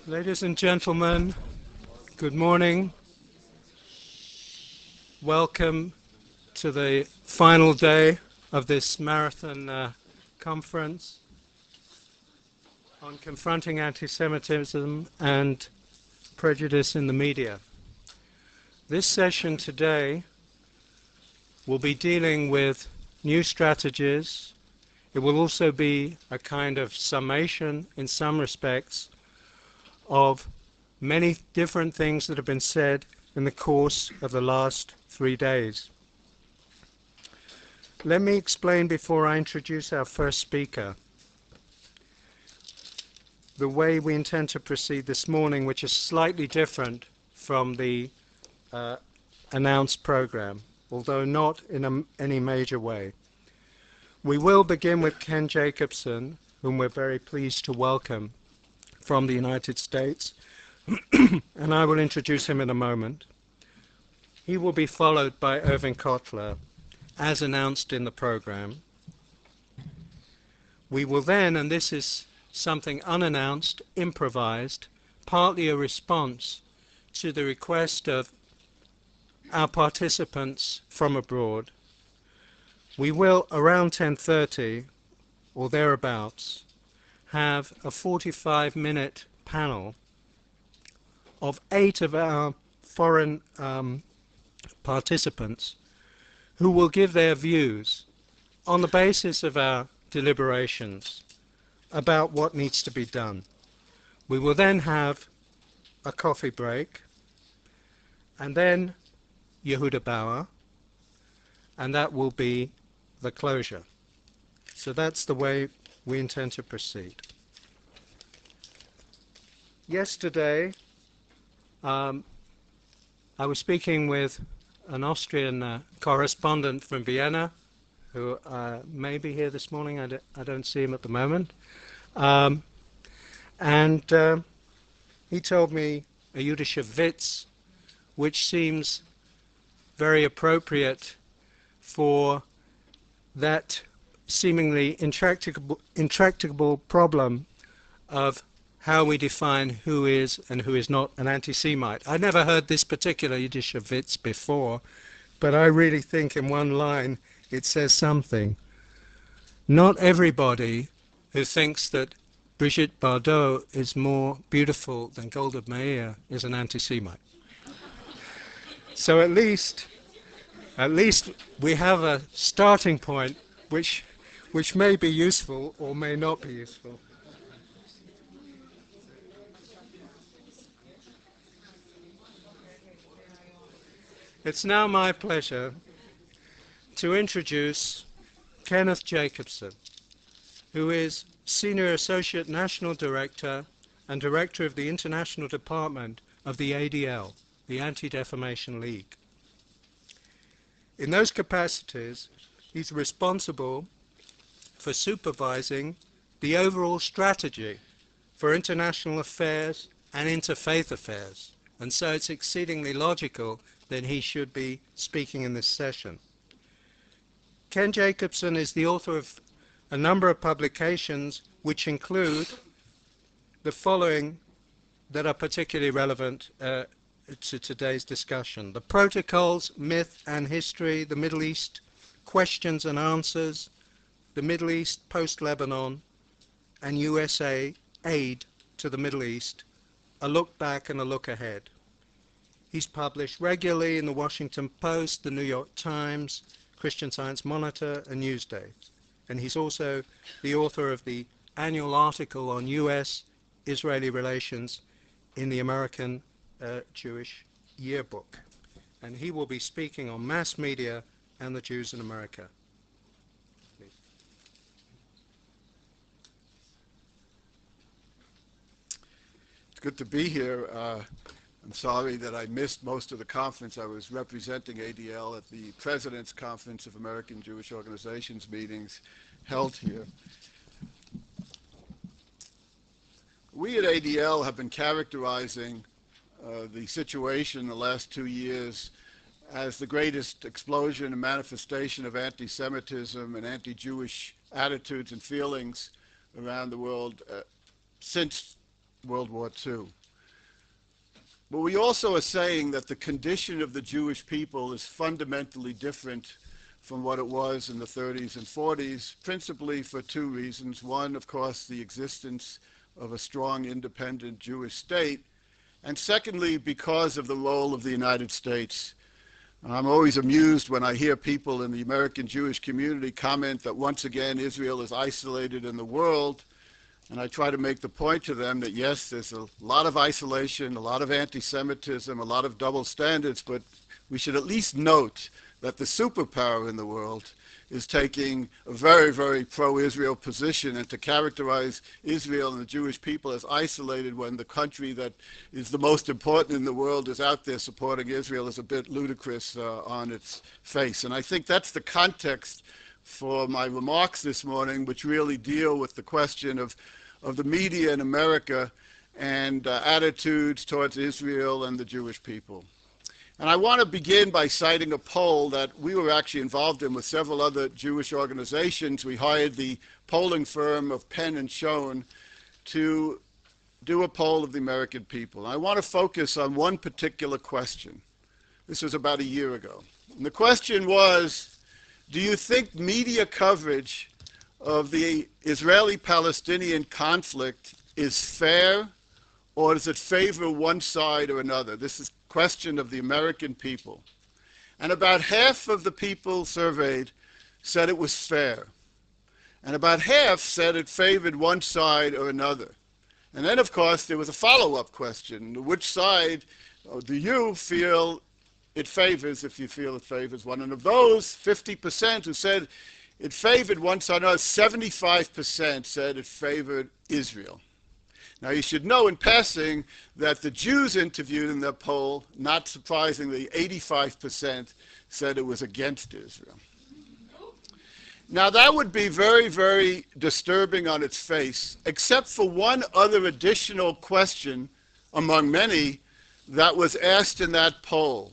Ladies and gentlemen, good morning. Welcome to the final day of this marathon conference on confronting anti-Semitism and prejudice in the media. This session today will be dealing with new strategies. It will also be a kind of summation in some respects of many different things that have been said in the course of the last 3 days. Let me explain before I introduce our first speaker the way we intend to proceed this morning, which is slightly different from the announced program, although not in any major way. We will begin with Ken Jacobson, whom we're very pleased to welcome from the United States, and I will introduce him in a moment. He will be followed by Irwin Cotler, as announced in the program. We will then, and this is something unannounced, improvised, partly a response to the request of our participants from abroad, we will, around 10:30 or thereabouts, have a 45-minute panel of 8 of our foreign participants who will give their views on the basis of our deliberations about what needs to be done. We will then have a coffee break, and then Yehuda Bauer, and that will be the closure. So that's the way we intend to proceed. Yesterday, I was speaking with an Austrian correspondent from Vienna, who may be here this morning. I don't see him at the moment. And he told me a Jüdische Witz, which seems very appropriate for that seemingly intractable problem of how we define who is and who is not an anti-Semite. I'd never heard this particular Yiddish Witz before, but I really think in one line it says something. Not everybody who thinks that Brigitte Bardot is more beautiful than Golda Meir is an anti-Semite. So at least we have a starting point which may be useful or may not be useful. It's now my pleasure to introduce Kenneth Jacobson, who is Senior Associate National Director and Director of the International Department of the ADL, the Anti-Defamation League. In those capacities, he's responsible for supervising the overall strategy for international affairs and interfaith affairs, and so it's exceedingly logical that he should be speaking in this session. Ken Jacobson is the author of a number of publications which include the following that are particularly relevant to today's discussion: The Protocols, Myth and History, the Middle East, Questions and Answers, the Middle East post-Lebanon, and USA Aid to the Middle East, a look back and a look ahead. He's published regularly in the Washington Post, the New York Times, Christian Science Monitor, and Newsday. And he's also the author of the annual article on U.S.-Israeli relations in the American Jewish Yearbook. And he will be speaking on mass media and the Jews in America. Please. It's good to be here. I'm sorry that I missed most of the conference. I was representing ADL at the President's Conference of American Jewish Organizations meetings held here. We at ADL have been characterizing the situation the last 2 years as the greatest explosion and manifestation of anti-Semitism and anti-Jewish attitudes and feelings around the world since World War II. But we also are saying that the condition of the Jewish people is fundamentally different from what it was in the 30s and 40s, principally for two reasons. One, of course, the existence of a strong, independent Jewish state, and secondly, because of the role of the United States. I'm always amused when I hear people in the American Jewish community comment that once again Israel is isolated in the world, and I try to make the point to them that yes, there's a lot of isolation, a lot of anti-Semitism, a lot of double standards, but we should at least note that the superpower in the world is taking a very, very pro-Israel position, and to characterize Israel and the Jewish people as isolated when the country that is the most important in the world is out there supporting Israel is a bit ludicrous on its face. And I think that's the context for my remarks this morning, which really deal with the question of the media in America and attitudes towards Israel and the Jewish people. And I want to begin by citing a poll that we were actually involved in with several other Jewish organizations. We hired the polling firm of Penn and Schoen to do a poll of the American people. I want to focus on one particular question. This was about a year ago. And the question was, do you think media coverage of the Israeli-Palestinian conflict is fair, or does it favor one side or another? This is a question of the American people. And about half of the people surveyed said it was fair. And about half said it favored one side or another. And then, of course, there was a follow-up question. Which side do you feel it favors, if you feel it favors one? And of those 50% who said it favored one side or another, 75% said it favored Israel. Now, you should know in passing that the Jews interviewed in that poll, not surprisingly, 85% said it was against Israel. Now, that would be very, very disturbing on its face, except for one other additional question among many that was asked in that poll,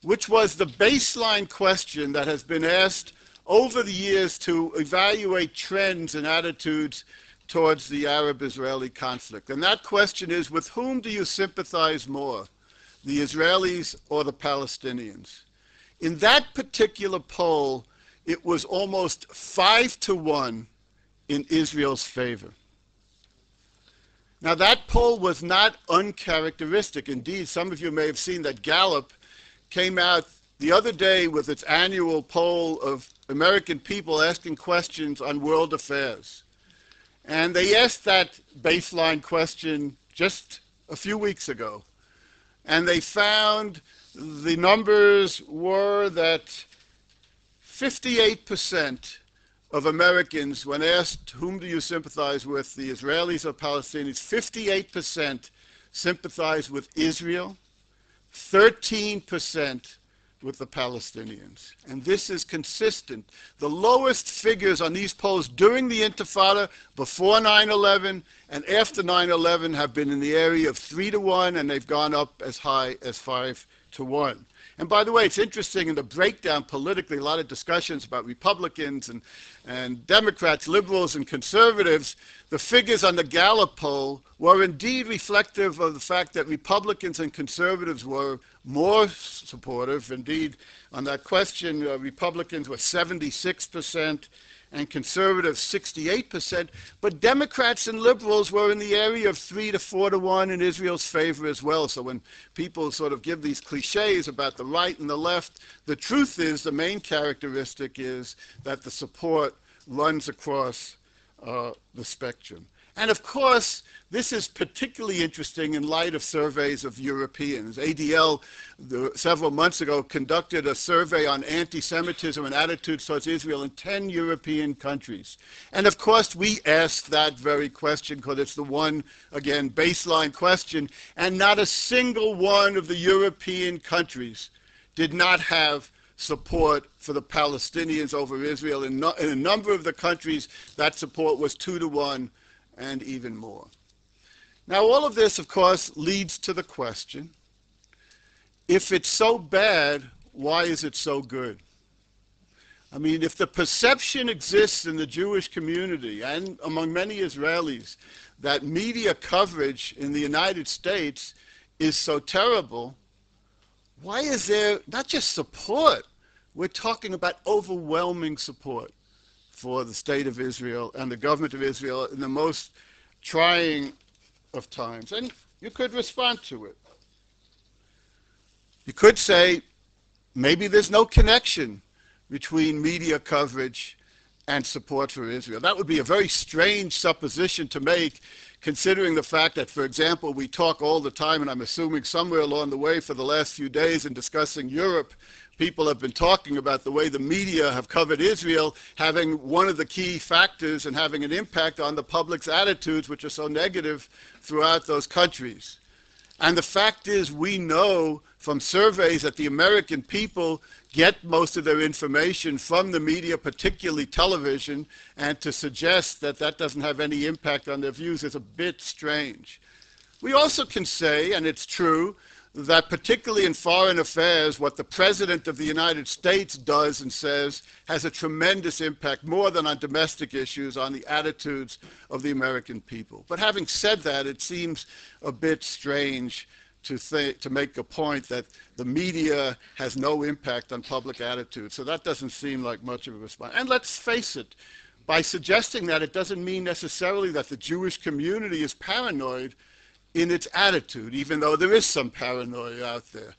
which was the baseline question that has been asked over the years to evaluate trends and attitudes towards the Arab-Israeli conflict. And that question is, with whom do you sympathize more, the Israelis or the Palestinians? In that particular poll, it was almost 5-1 in Israel's favor. Now, that poll was not uncharacteristic. Indeed, some of you may have seen that Gallup came out the other day with its annual poll of American people asking questions on world affairs. And they asked that baseline question just a few weeks ago. And they found the numbers were that 58% of Americans, when asked whom do you sympathize with, the Israelis or Palestinians, 58% sympathize with Israel, 13% with the Palestinians. And this is consistent. The lowest figures on these polls during the Intifada, before 9/11 and after 9/11, have been in the area of 3-1, and they've gone up as high as 5-1. And by the way, it's interesting in the breakdown politically, a lot of discussions about Republicans and Democrats, liberals and conservatives. The figures on the Gallup poll were indeed reflective of the fact that Republicans and conservatives were more supportive. Indeed, on that question, Republicans were 76% and conservatives 68%, but Democrats and liberals were in the area of 3-4-1 in Israel's favor as well. So when people sort of give these cliches about the right and the left, the truth is, the main characteristic is that the support runs across the spectrum. And of course, this is particularly interesting in light of surveys of Europeans. ADL, several months ago, conducted a survey on anti-Semitism and attitudes towards Israel in 10 European countries. And of course, we asked that very question because it's the one, again, baseline question. And not a single one of the European countries did not have support for the Palestinians over Israel. In a number of the countries, that support was 2-1 and even more. Now, all of this, of course, leads to the question, if it's so bad, why is it so good? I mean, if the perception exists in the Jewish community and among many Israelis that media coverage in the United States is so terrible, why is there not just support? We're talking about overwhelming support for the state of Israel and the government of Israel in the most trying of times. And you could respond to it. You could say, maybe there's no connection between media coverage and support for Israel. That would be a very strange supposition to make, considering the fact that, for example, we talk all the time, and I'm assuming somewhere along the way for the last few days in discussing Europe, people have been talking about the way the media have covered Israel having one of the key factors and having an impact on the public's attitudes, which are so negative throughout those countries. And the fact is, we know from surveys that the American people get most of their information from the media, particularly television, and to suggest that that doesn't have any impact on their views is a bit strange. We also can say, and it's true, that particularly in foreign affairs, what the President of the United States does and says has a tremendous impact, more than on domestic issues, on the attitudes of the American people. But having said that, it seems a bit strange to make a point that the media has no impact on public attitudes. So that doesn't seem like much of a response. And let's face it, by suggesting that, it doesn't mean necessarily that the Jewish community is paranoid in its attitude, even though there is some paranoia out there.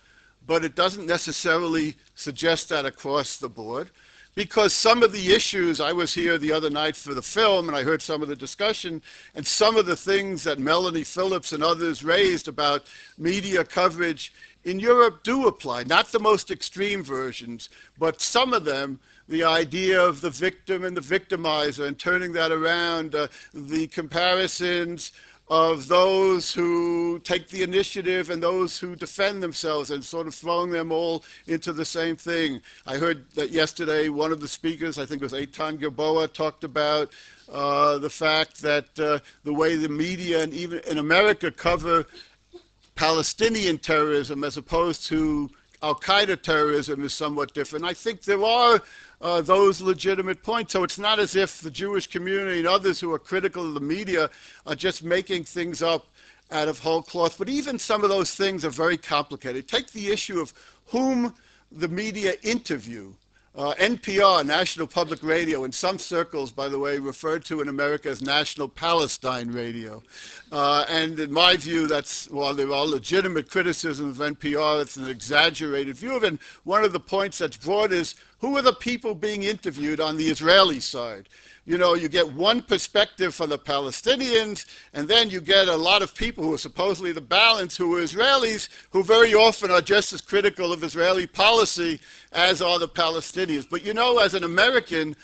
But it doesn't necessarily suggest that across the board, because some of the issues, I was here the other night for the film, and I heard some of the discussion, and some of the things that Melanie Phillips and others raised about media coverage in Europe do apply. Not the most extreme versions, but some of them, the idea of the victim and the victimizer, and turning that around, the comparisons of those who take the initiative and those who defend themselves, and sort of throwing them all into the same thing. I heard that yesterday one of the speakers, I think it was Eitan Gilboa, talked about the fact that the way the media and even in America cover Palestinian terrorism as opposed to Al-Qaeda terrorism is somewhat different. I think there are those legitimate points. So it's not as if the Jewish community and others who are critical of the media are just making things up out of whole cloth. But even some of those things are very complicated. Take the issue of whom the media interview. NPR, National Public Radio, in some circles, by the way, referred to in America as National Palestine Radio. And in my view, that's, while there are legitimate criticisms of NPR, it's an exaggerated view of it. And one of the points that's brought is, who are the people being interviewed on the Israeli side? You know, you get one perspective from the Palestinians, and then you get a lot of people who are supposedly the balance, who are Israelis, who very often are just as critical of Israeli policy as are the Palestinians. But you know, as an American,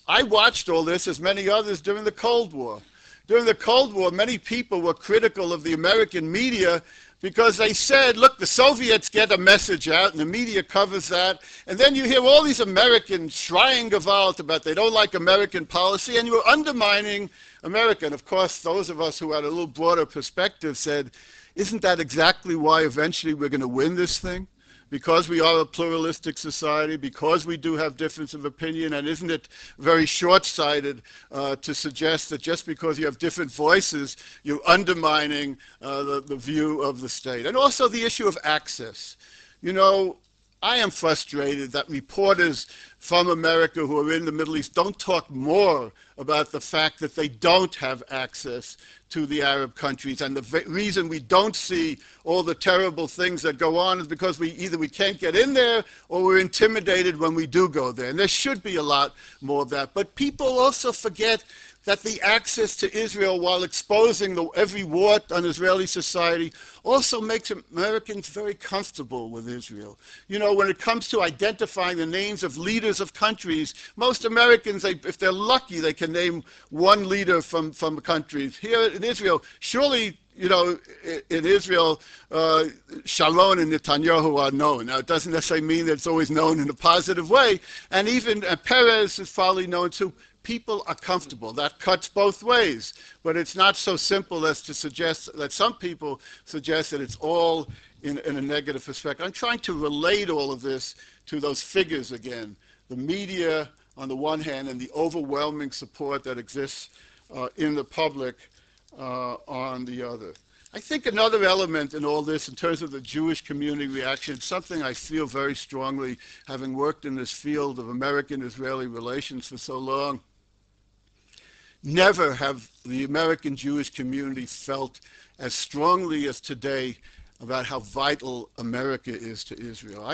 I watched all this, as many others, during the Cold War. During the Cold War, many people were critical of the American media because they said, look, the Soviets get a message out, and the media covers that, and then you hear all these Americans schreien Gewalt about they don't like American policy, and you're undermining America. And of course, those of us who had a little broader perspective said, isn't that exactly why eventually we're going to win this thing? Because we are a pluralistic society, because we do have difference of opinion, and isn't it very short-sighted to suggest that just because you have different voices, you're undermining the view of the state? And also the issue of access. You know, I am frustrated that reporters from America who are in the Middle East don't talk more about the fact that they don't have access to the Arab countries. And the reason we don't see all the terrible things that go on is because either we can't get in there or we're intimidated when we do go there. And there should be a lot more of that. But people also forget that the access to Israel, while exposing every wart on Israeli society, also makes Americans very comfortable with Israel. You know, when it comes to identifying the names of leaders of countries, most Americans, if they're lucky, they can name one leader from countries. Here in Israel, surely, you know, in Israel, Sharon and Netanyahu are known. Now, it doesn't necessarily mean that it's always known in a positive way. And even Peres is probably known too. People are comfortable. That cuts both ways. But it's not so simple as to suggest that some people suggest that it's all in a negative perspective. I'm trying to relate all of this to those figures again. The media, on the one hand, and the overwhelming support that exists in the public on the other. I think another element in all this, in terms of the Jewish community reaction, something I feel very strongly, having worked in this field of American-Israeli relations for so long. Never have the American Jewish community felt as strongly as today about how vital America is to Israel.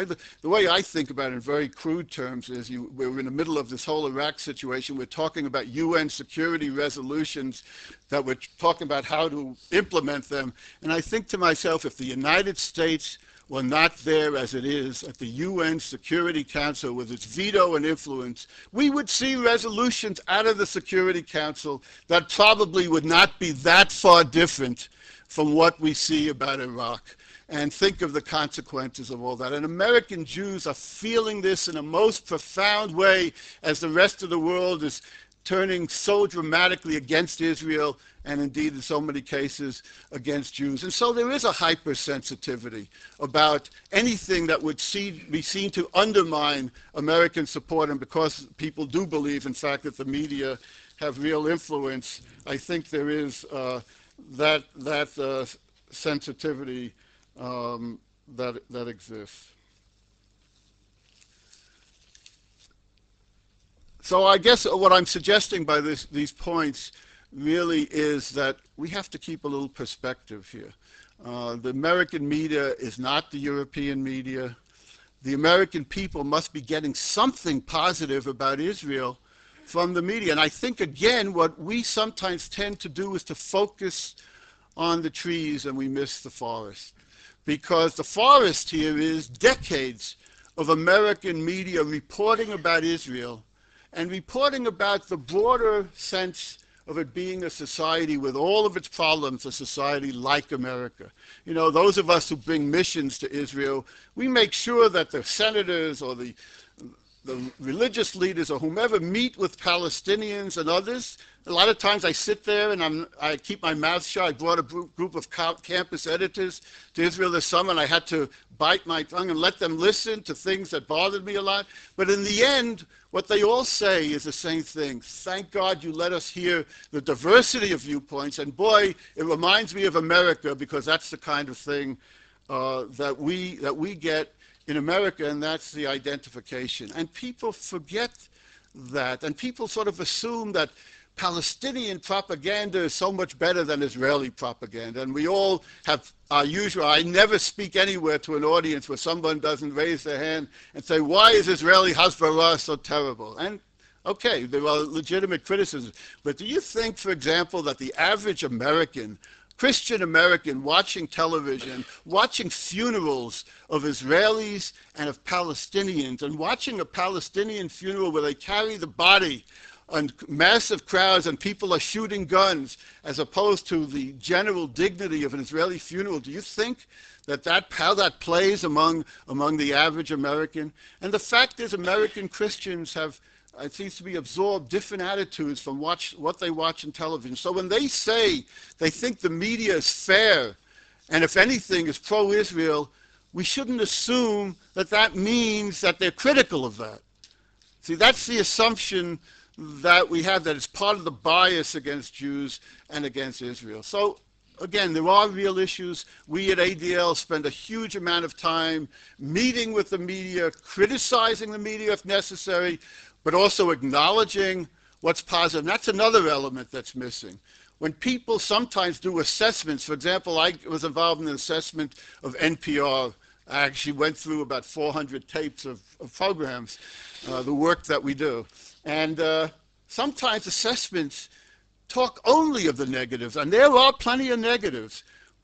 The way I think about it in very crude terms is we're in the middle of this whole Iraq situation. We're talking about UN security resolutions that we're talking about how to implement them. And I think to myself, if the United States were not there as it is at the UN Security Council with its veto and influence, we would see resolutions out of the Security Council that probably would not be that far different from what we see about Iraq. And think of the consequences of all that. And American Jews are feeling this in a most profound way as the rest of the world is turning so dramatically against Israel, and indeed in so many cases against Jews. And so there is a hypersensitivity about anything that would be seen to undermine American support. And because people do believe, in fact, that the media have real influence, I think there is that sensitivity that exists. So I guess what I'm suggesting by these points really is that we have to keep a little perspective here. The American media is not the European media. The American people must be getting something positive about Israel from the media. And I think, again, what we sometimes tend to do is to focus on the trees and we miss the forest. Because the forest here is decades of American media reporting about Israel and reporting about the broader sense of it being a society with all of its problems, a society like America. You know, those of us who bring missions to Israel, we make sure that the senators or the religious leaders or whomever meet with Palestinians and others. A lot of times I sit there and I keep my mouth shut. I brought a group of campus editors to Israel this summer, and I had to bite my tongue and let them listen to things that bothered me a lot. But in the end, what they all say is the same thing. Thank God you let us hear the diversity of viewpoints. And boy, it reminds me of America, because that's the kind of thing that we get in America, and that's the identification. And people forget that, and people sort of assume that Palestinian propaganda is so much better than Israeli propaganda. And we all have our usual, I never speak anywhere to an audience where someone doesn't raise their hand and say, why is Israeli Hezbollah so terrible? And okay, there are legitimate criticisms. But do you think, for example, that the average American, Christian American, watching television, watching funerals of Israelis and of Palestinians, and watching a Palestinian funeral where they carry the body and massive crowds and people are shooting guns, as opposed to the general dignity of an Israeli funeral, do you think how that plays among the average American? And the fact is, American Christians have, it seems to be, absorbed different attitudes from what they watch on television. So when they say they think the media is fair, and if anything is pro-Israel, we shouldn't assume that that means that they're critical of that. See, that's the assumption that we have, that it's part of the bias against Jews and against Israel. So again, there are real issues. We at ADL spend a huge amount of time meeting with the media, criticizing the media if necessary, but also acknowledging what's positive. And that's another element that's missing. When people sometimes do assessments, for example, I was involved in an assessment of NPR. I actually went through about 400 tapes of programs, the work that we do. And sometimes assessments talk only of the negatives, and there are plenty of negatives.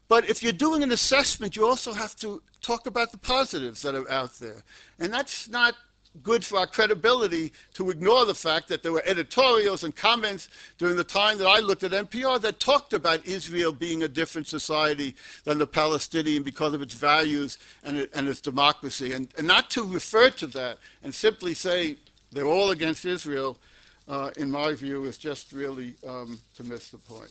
But if you're doing an assessment, you also have to talk about the positives that are out there. And that's not good for our credibility, to ignore the fact that there were editorials and comments during the time that I looked at NPR that talked about Israel being a different society than the Palestinian because of its values and its democracy. And not to refer to that and simply say they're all against Israel, in my view, is just really to miss the point.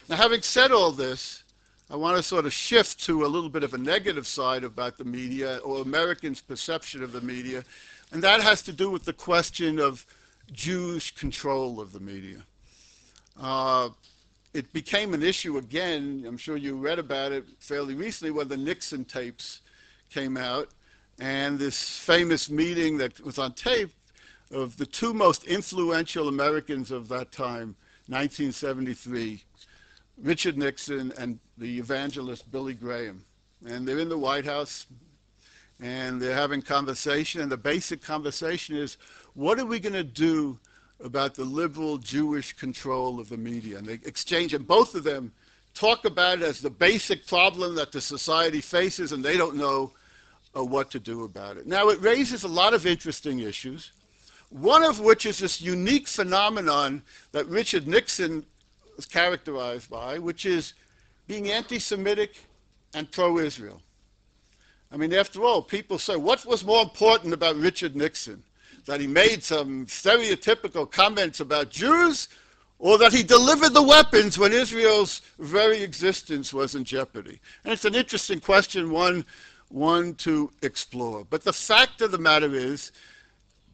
Now, having said all this, I want to sort of shift to a little bit of a negative side about the media, or Americans' perception of the media, and that has to do with the question of Jewish control of the media. it became an issue again. I'm sure you read about it fairly recently when the Nixon tapes came out, and this famous meeting that was on tape of the two most influential Americans of that time, 1973, Richard Nixon and the evangelist Billy Graham. And they're in the White House, and they're having conversation, and the basic conversation is, what are we going to do about the liberal Jewish control of the media? And they exchange, and both of them talk about it as the basic problem that the society faces, and they don't know what to do about it. Now, it raises a lot of interesting issues, one of which is this unique phenomenon that Richard Nixon was characterized by, which is being anti-Semitic and pro-Israel. I mean, after all, people say, what was more important about Richard Nixon? That he made some stereotypical comments about Jews, or that he delivered the weapons when Israel's very existence was in jeopardy? And it's an interesting question, one to explore. But the fact of the matter is,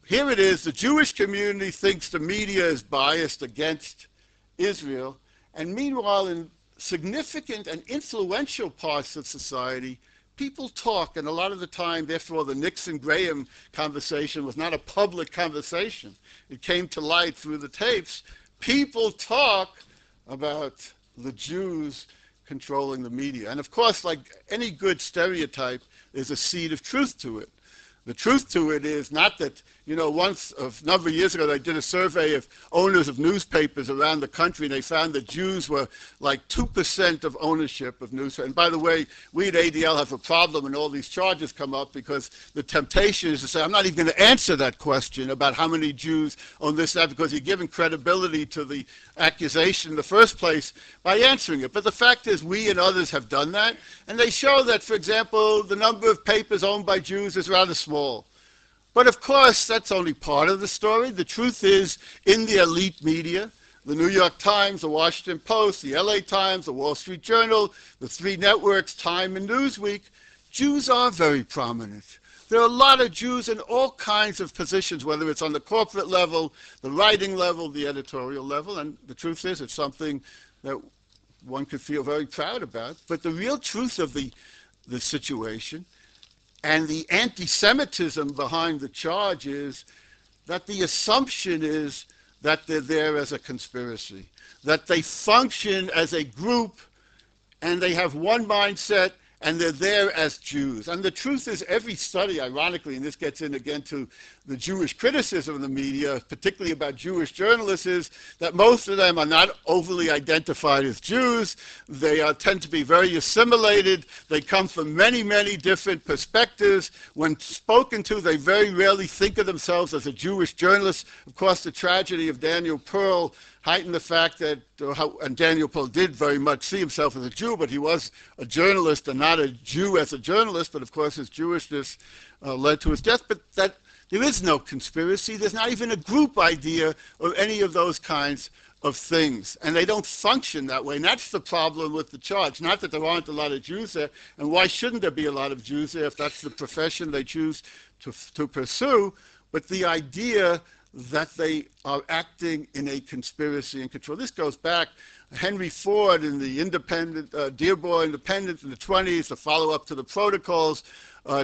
here it is, the Jewish community thinks the media is biased against Israel, and meanwhile, in significant and influential parts of society, people talk, and a lot of the time, therefore, the Nixon-Graham conversation was not a public conversation. It came to light through the tapes. People talk about the Jews controlling the media. And of course, like any good stereotype, there's a seed of truth to it. The truth to it is not that, once, a number of years ago, they did a survey of owners of newspapers around the country, and they found that Jews were like 2% of ownership of newspapers. And by the way, we at ADL have a problem when all these charges come up, because the temptation is to say, I'm not even going to answer that question about how many Jews own this and that, because you're giving credibility to the accusation in the first place by answering it. But the fact is, we and others have done that, and they show that, for example, the number of papers owned by Jews is rather small. But of course, that's only part of the story. The truth is, in the elite media, the New York Times, the Washington Post, the LA Times, the Wall Street Journal, the three networks, Time and Newsweek, Jews are very prominent. There are a lot of Jews in all kinds of positions, whether it's on the corporate level, the writing level, the editorial level, and the truth is, it's something that one could feel very proud about. But the real truth of the situation and the anti-Semitism behind the charge is that the assumption is that they're there as a conspiracy, that they function as a group and they have one mindset and they're there as Jews. And the truth is, every study, ironically, and this gets in again to the Jewish criticism of the media, particularly about Jewish journalists, is that most of them are not overly identified as Jews. They tend to be very assimilated. They come from many, many different perspectives. When spoken to, they very rarely think of themselves as a Jewish journalist. Of course, the tragedy of Daniel Pearl heightened the fact that, and Daniel Pearl did very much see himself as a Jew, but he was a journalist and not a Jew as a journalist. But of course, his Jewishness led to his death. But that there is no conspiracy. There's not even a group idea or any of those kinds of things. And they don't function that way. And that's the problem with the charge. Not that there aren't a lot of Jews there. And why shouldn't there be a lot of Jews there if that's the profession they choose to pursue? But the idea that they are acting in a conspiracy and control. This goes back, Henry Ford in the Dearborn Independent in the 20s, the follow-up to the Protocols,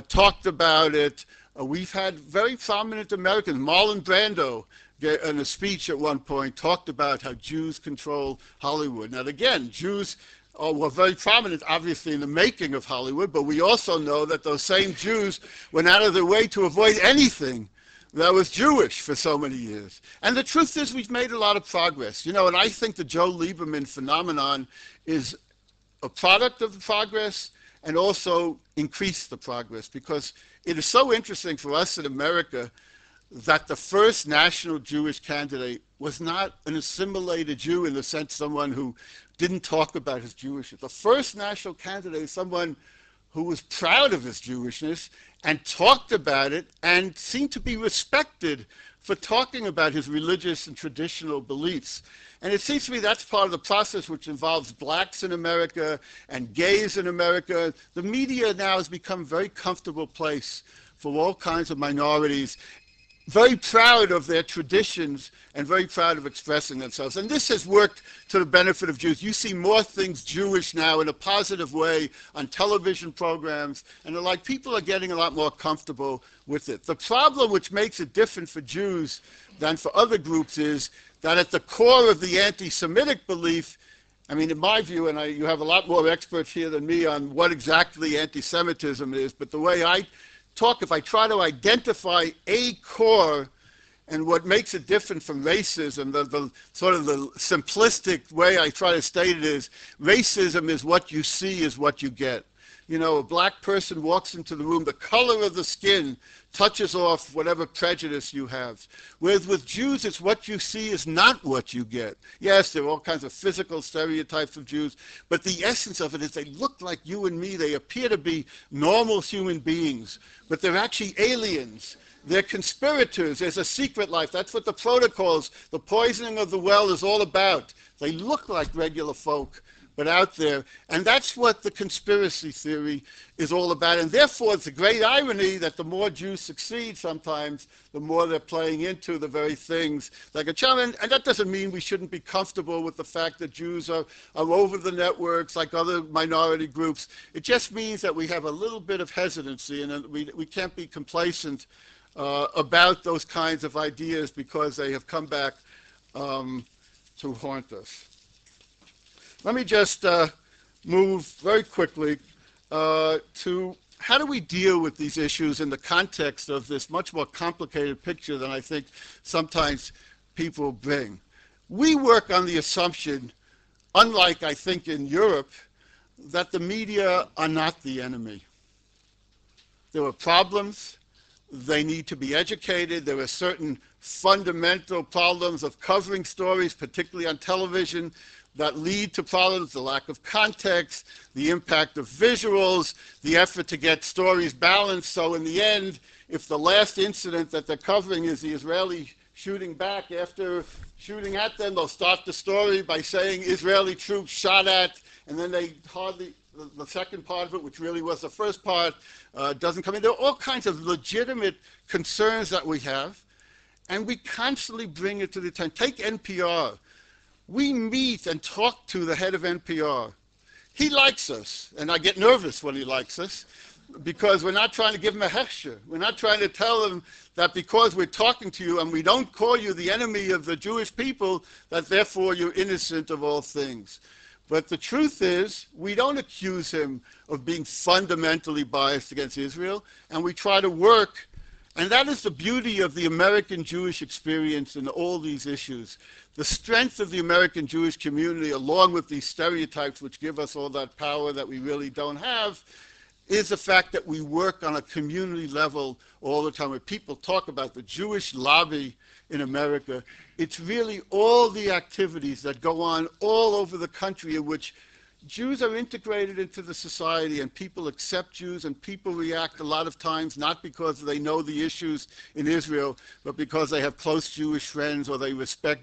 talked about it. We've had very prominent Americans. Marlon Brando, in a speech at one point, talked about how Jews control Hollywood. Now, again, Jews were very prominent, obviously, in the making of Hollywood, but we also know that those same Jews went out of their way to avoid anything that was Jewish for so many years. And the truth is, we've made a lot of progress. And I think the Joe Lieberman phenomenon is a product of the progress and also increased the progress, because it is so interesting for us in America that the first national Jewish candidate was not an assimilated Jew in the sense someone who didn't talk about his Jewishness. The first national candidate is someone who was proud of his Jewishness and talked about it and seemed to be respected for talking about his religious and traditional beliefs. And it seems to me that's part of the process which involves blacks in America and gays in America. The media now has become a very comfortable place for all kinds of minorities. very proud of their traditions and very proud of expressing themselves. And this has worked to the benefit of Jews. You see more things Jewish now in a positive way on television programs, and the like. People are getting a lot more comfortable with it. The problem which makes it different for Jews than for other groups is that at the core of the anti-Semitic belief, I mean, in my view, and you have a lot more experts here than me on what exactly anti-Semitism is, but the way I talk, if I try to identify a core and what makes it different from racism, the sort of the simplistic way I try to state it is, racism is what you see is what you get. You know, a black person walks into the room, the color of the skin touches off whatever prejudice you have. Whereas with Jews, it's what you see is not what you get. Yes, there are all kinds of physical stereotypes of Jews, but the essence of it is they look like you and me. They appear to be normal human beings, but they're actually aliens. They're conspirators. There's a secret life. That's what the protocols, the poisoning of the well is all about. They look like regular folk, but out there. And that's what the conspiracy theory is all about. And therefore, it's a great irony that the more Jews succeed sometimes, the more they're playing into the very things like a challenge. And that doesn't mean we shouldn't be comfortable with the fact that Jews are over the networks like other minority groups. It just means that we have a little bit of hesitancy, and we can't be complacent about those kinds of ideas because they have come back to haunt us. Let me just move very quickly to how do we deal with these issues in the context of this much more complicated picture than I think sometimes people bring. We work on the assumption, unlike I think in Europe, that the media are not the enemy. There are problems. They need to be educated. There are certain fundamental problems of covering stories, particularly on television, that lead to problems, the lack of context, the impact of visuals, the effort to get stories balanced. So in the end, if the last incident that they're covering is the Israeli shooting back, after shooting at them, they'll start the story by saying Israeli troops shot at, and then they hardly, the second part of it, which really was the first part, doesn't come in. There are all kinds of legitimate concerns that we have, and we constantly bring it to the attention. Take NPR. We meet and talk to the head of NPR. He likes us, and I get nervous when he likes us, because we're not trying to give him a hechsher. We're not trying to tell him that because we're talking to you and we don't call you the enemy of the Jewish people, that therefore you're innocent of all things. But the truth is, we don't accuse him of being fundamentally biased against Israel, and we try to work. And that is the beauty of the American Jewish experience in all these issues. The strength of the American Jewish community, along with these stereotypes which give us all that power that we really don't have, is the fact that we work on a community level all the time. When people talk about the Jewish lobby in America, it's really all the activities that go on all over the country in which Jews are integrated into the society, and people accept Jews, and people react a lot of times not because they know the issues in Israel, but because they have close Jewish friends or they respect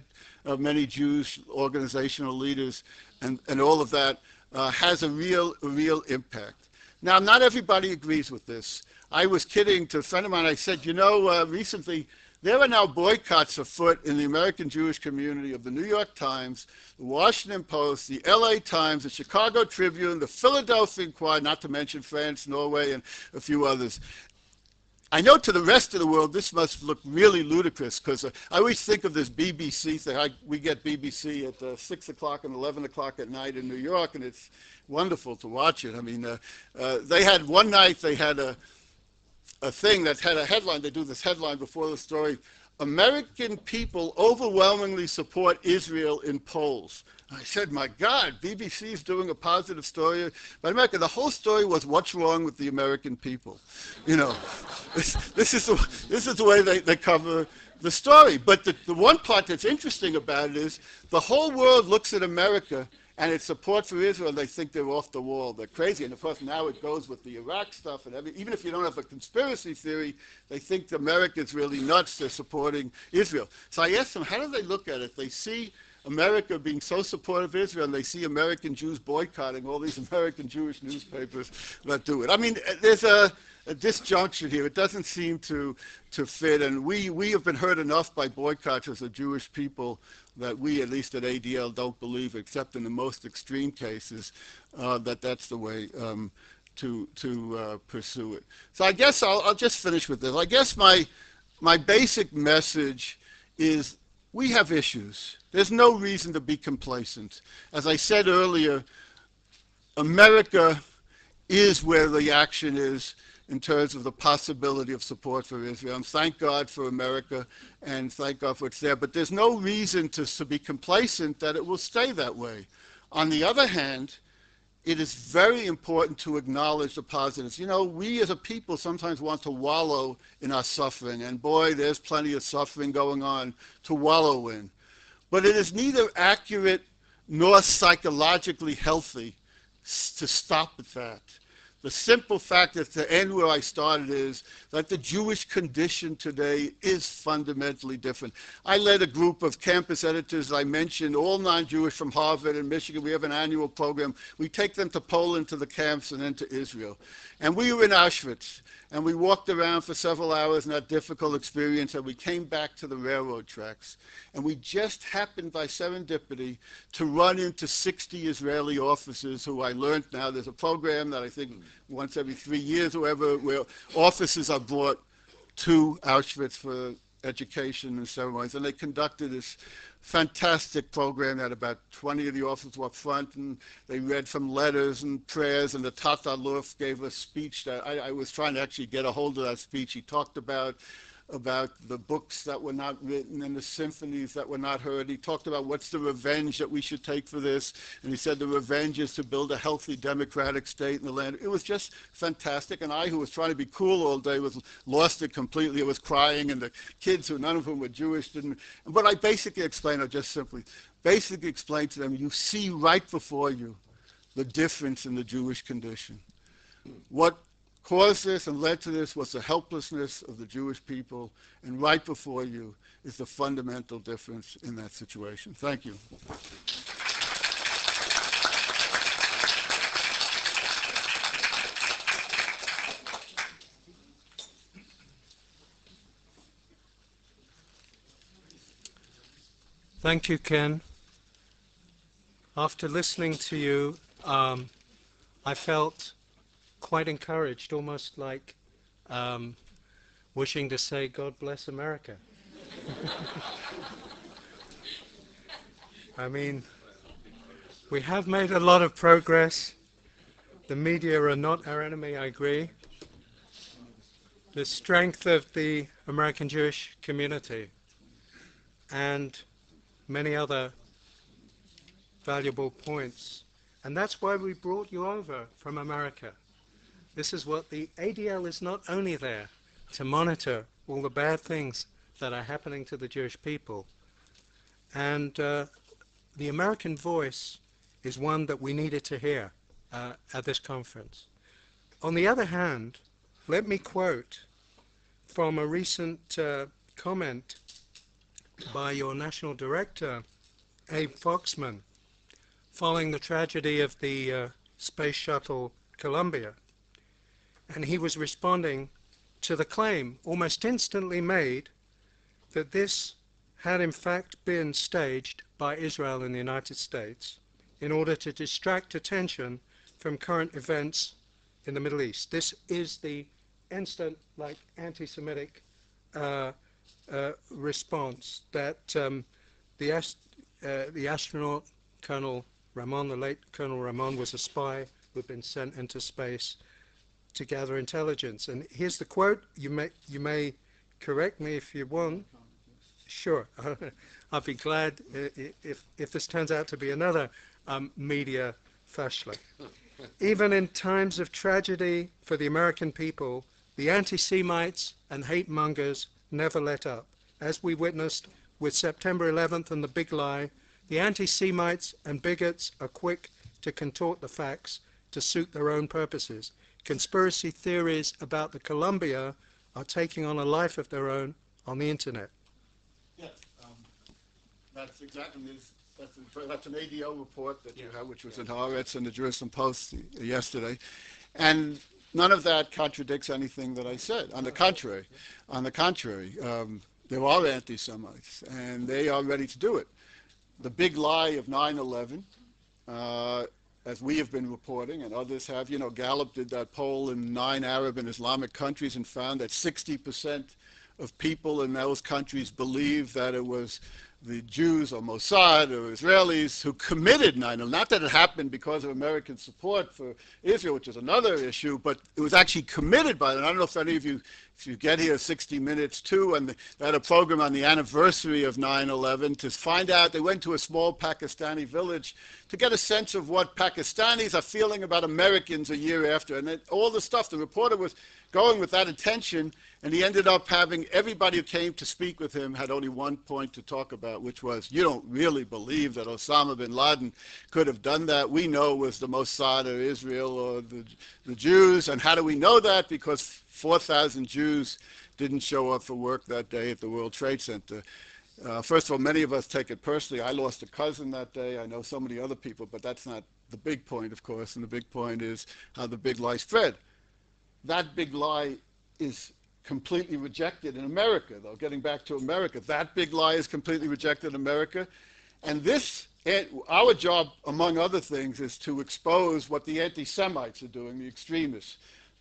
many Jewish organizational leaders, and all of that has a real impact. Now, not everybody agrees with this. I was kidding to a friend of mine. I said, you know, recently there are now boycotts afoot in the American Jewish community of the New York Times, the Washington Post, the LA Times, the Chicago Tribune, the Philadelphia Inquirer, not to mention France, Norway, and a few others. I know to the rest of the world this must look really ludicrous, because I always think of this BBC thing. We get BBC at 6 o'clock and 11 o'clock at night in New York, and it's wonderful to watch it. I mean, they had one night, they had a thing that had a headline. They do this headline before the story: American people overwhelmingly support Israel in polls. I said, my God, BBC is doing a positive story about America. The whole story was what's wrong with the American people. You know, this is the way they cover the story. But the one part that's interesting about it is the whole world looks at America and its support for Israel, and they think they're off the wall. They're crazy. And of course, now it goes with the Iraq stuff. And even if you don't have a conspiracy theory, they think America is really nuts. They're supporting Israel. So I asked them, how do they look at it? They see America being so supportive of Israel, and they see American Jews boycotting all these American Jewish newspapers that do it. I mean, there's a disjunction here. It doesn't seem to fit, and we have been hurt enough by boycotts as a Jewish people that we, at least at ADL, don't believe, except in the most extreme cases, that that's the way to pursue it. So I guess I'll just finish with this. I guess my basic message is we have issues. There's no reason to be complacent. As I said earlier, America is where the action is in terms of the possibility of support for Israel. And thank God for America, and thank God for what's there. But there's no reason to be complacent that it will stay that way. On the other hand, it is very important to acknowledge the positives. You know, we as a people sometimes want to wallow in our suffering, and boy, there's plenty of suffering going on to wallow in. But it is neither accurate nor psychologically healthy to stop at that. The simple fact is, to end where I started, is that the Jewish condition today is fundamentally different. I led a group of campus editors, I mentioned, all non-Jewish from Harvard and Michigan. We have an annual program. We take them to Poland, to the camps, and then to Israel. And we were in Auschwitz, and we walked around for several hours in that difficult experience, and we came back to the railroad tracks. And we just happened by serendipity to run into 60 Israeli officers who I learned now there's a program that I think once every 3 years or whatever, where officers are brought to Auschwitz for education and ceremonies. And they conducted this fantastic program that about 20 of the officers were up front, and they read from letters and prayers, and the Tata Luf gave a speech that I was trying to actually get a hold of that speech. He talked about the books that were not written and the symphonies that were not heard. He talked about what's the revenge that we should take for this, and he said the revenge is to build a healthy democratic state in the land. It was just fantastic, and I, who was trying to be cool all day, lost it completely. I was crying, and the kids, who none of whom were Jewish, didn't. But I basically explained, I just simply basically explained to them, you see right before you the difference in the Jewish condition. What caused this and led to this was the helplessness of the Jewish people, and right before you is the fundamental difference in that situation. Thank you. Thank you, Ken. After listening to you, I felt quite encouraged, almost like wishing to say, God bless America. I mean, we have made a lot of progress. The media are not our enemy, I agree. The strength of the American Jewish community and many other valuable points. And that's why we brought you over from America. This is what the ADL is not only there to monitor all the bad things that are happening to the Jewish people. And the American voice is one that we needed to hear at this conference. On the other hand, let me quote from a recent comment by your national director, Abe Foxman, following the tragedy of the space shuttle Columbia. And he was responding to the claim, almost instantly made, that this had in fact been staged by Israel and the United States in order to distract attention from current events in the Middle East. This is the instant, like, anti-Semitic response that the astronaut Colonel Ramon, the late Colonel Ramon, was a spy who had been sent into space to gather intelligence. And here's the quote. You may correct me if you want. Sure. I'll be glad if this turns out to be another media fashla. Even in times of tragedy for the American people, the anti-Semites and hate mongers never let up. As we witnessed with September 11th and the big lie, the anti-Semites and bigots are quick to contort the facts to suit their own purposes. Conspiracy theories about the Columbia are taking on a life of their own on the internet. Yes, that's exactly. That's an ADL report that you have, which was in Haaretz and the Jerusalem Post yesterday. And none of that contradicts anything that I said. On the contrary, there are anti-Semites, and they are ready to do it. The big lie of 9/11, as we have been reporting, and others have, Gallup did that poll in 9 Arab and Islamic countries and found that 60% of people in those countries believe that it was the Jews or Mossad or Israelis who committed 9/11. Not that it happened because of American support for Israel, which is another issue, but it was actually committed by them. I don't know if any of you, if you get here 60 Minutes too, and they had a program on the anniversary of 9/11 to find out. They went to a small Pakistani village to get a sense of what Pakistanis are feeling about Americans a year after. And all the stuff, the reporter was going with that intention, and he ended up having everybody who came to speak with him had only one point to talk about, which was, you don't really believe that Osama bin Laden could have done that. We know it was the Mossad or Israel or the Jews. And how do we know that? Because 4,000 Jews didn't show up for work that day at the World Trade Center. First of all, many of us take it personally. I lost a cousin that day. I know so many other people, but that's not the big point, of course. And the big point is how the big lie spread. That big lie is completely rejected in America, though. Getting back to America, that big lie is completely rejected in America. And our job, among other things, is to expose what the anti-Semites are doing, the extremists.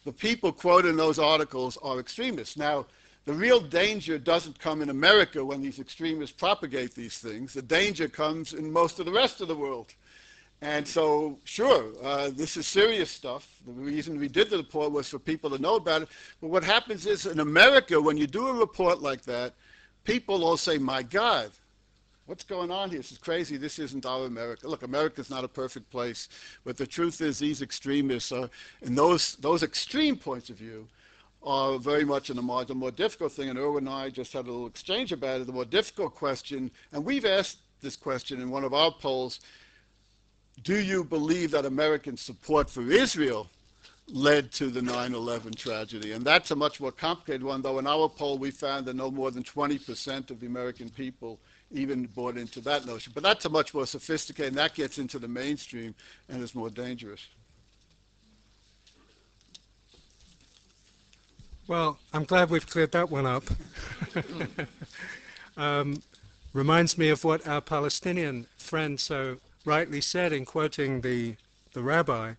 The people quoted in those articles are extremists. Now, the real danger doesn't come in America when these extremists propagate these things. The danger comes in most of the rest of the world. And so, sure, this is serious stuff. The reason we did the report was for people to know about it. But what happens is, in America, when you do a report like that, people all say, my God, what's going on here? This is crazy. This isn't our America. Look, America's not a perfect place. But the truth is, these extremists are, and those extreme points of view are very much in the margin. The more difficult thing, and Irwin and I just had a little exchange about it, the more difficult question, and we've asked this question in one of our polls, do you believe that American support for Israel led to the 9/11 tragedy? And that's a much more complicated one, though in our poll we found that no more than 20% of the American people even bought into that notion. But that's a much more sophisticated, and that gets into the mainstream and is more dangerous. Well, I'm glad we've cleared that one up. Reminds me of what our Palestinian friend so rightly said in quoting the rabbi,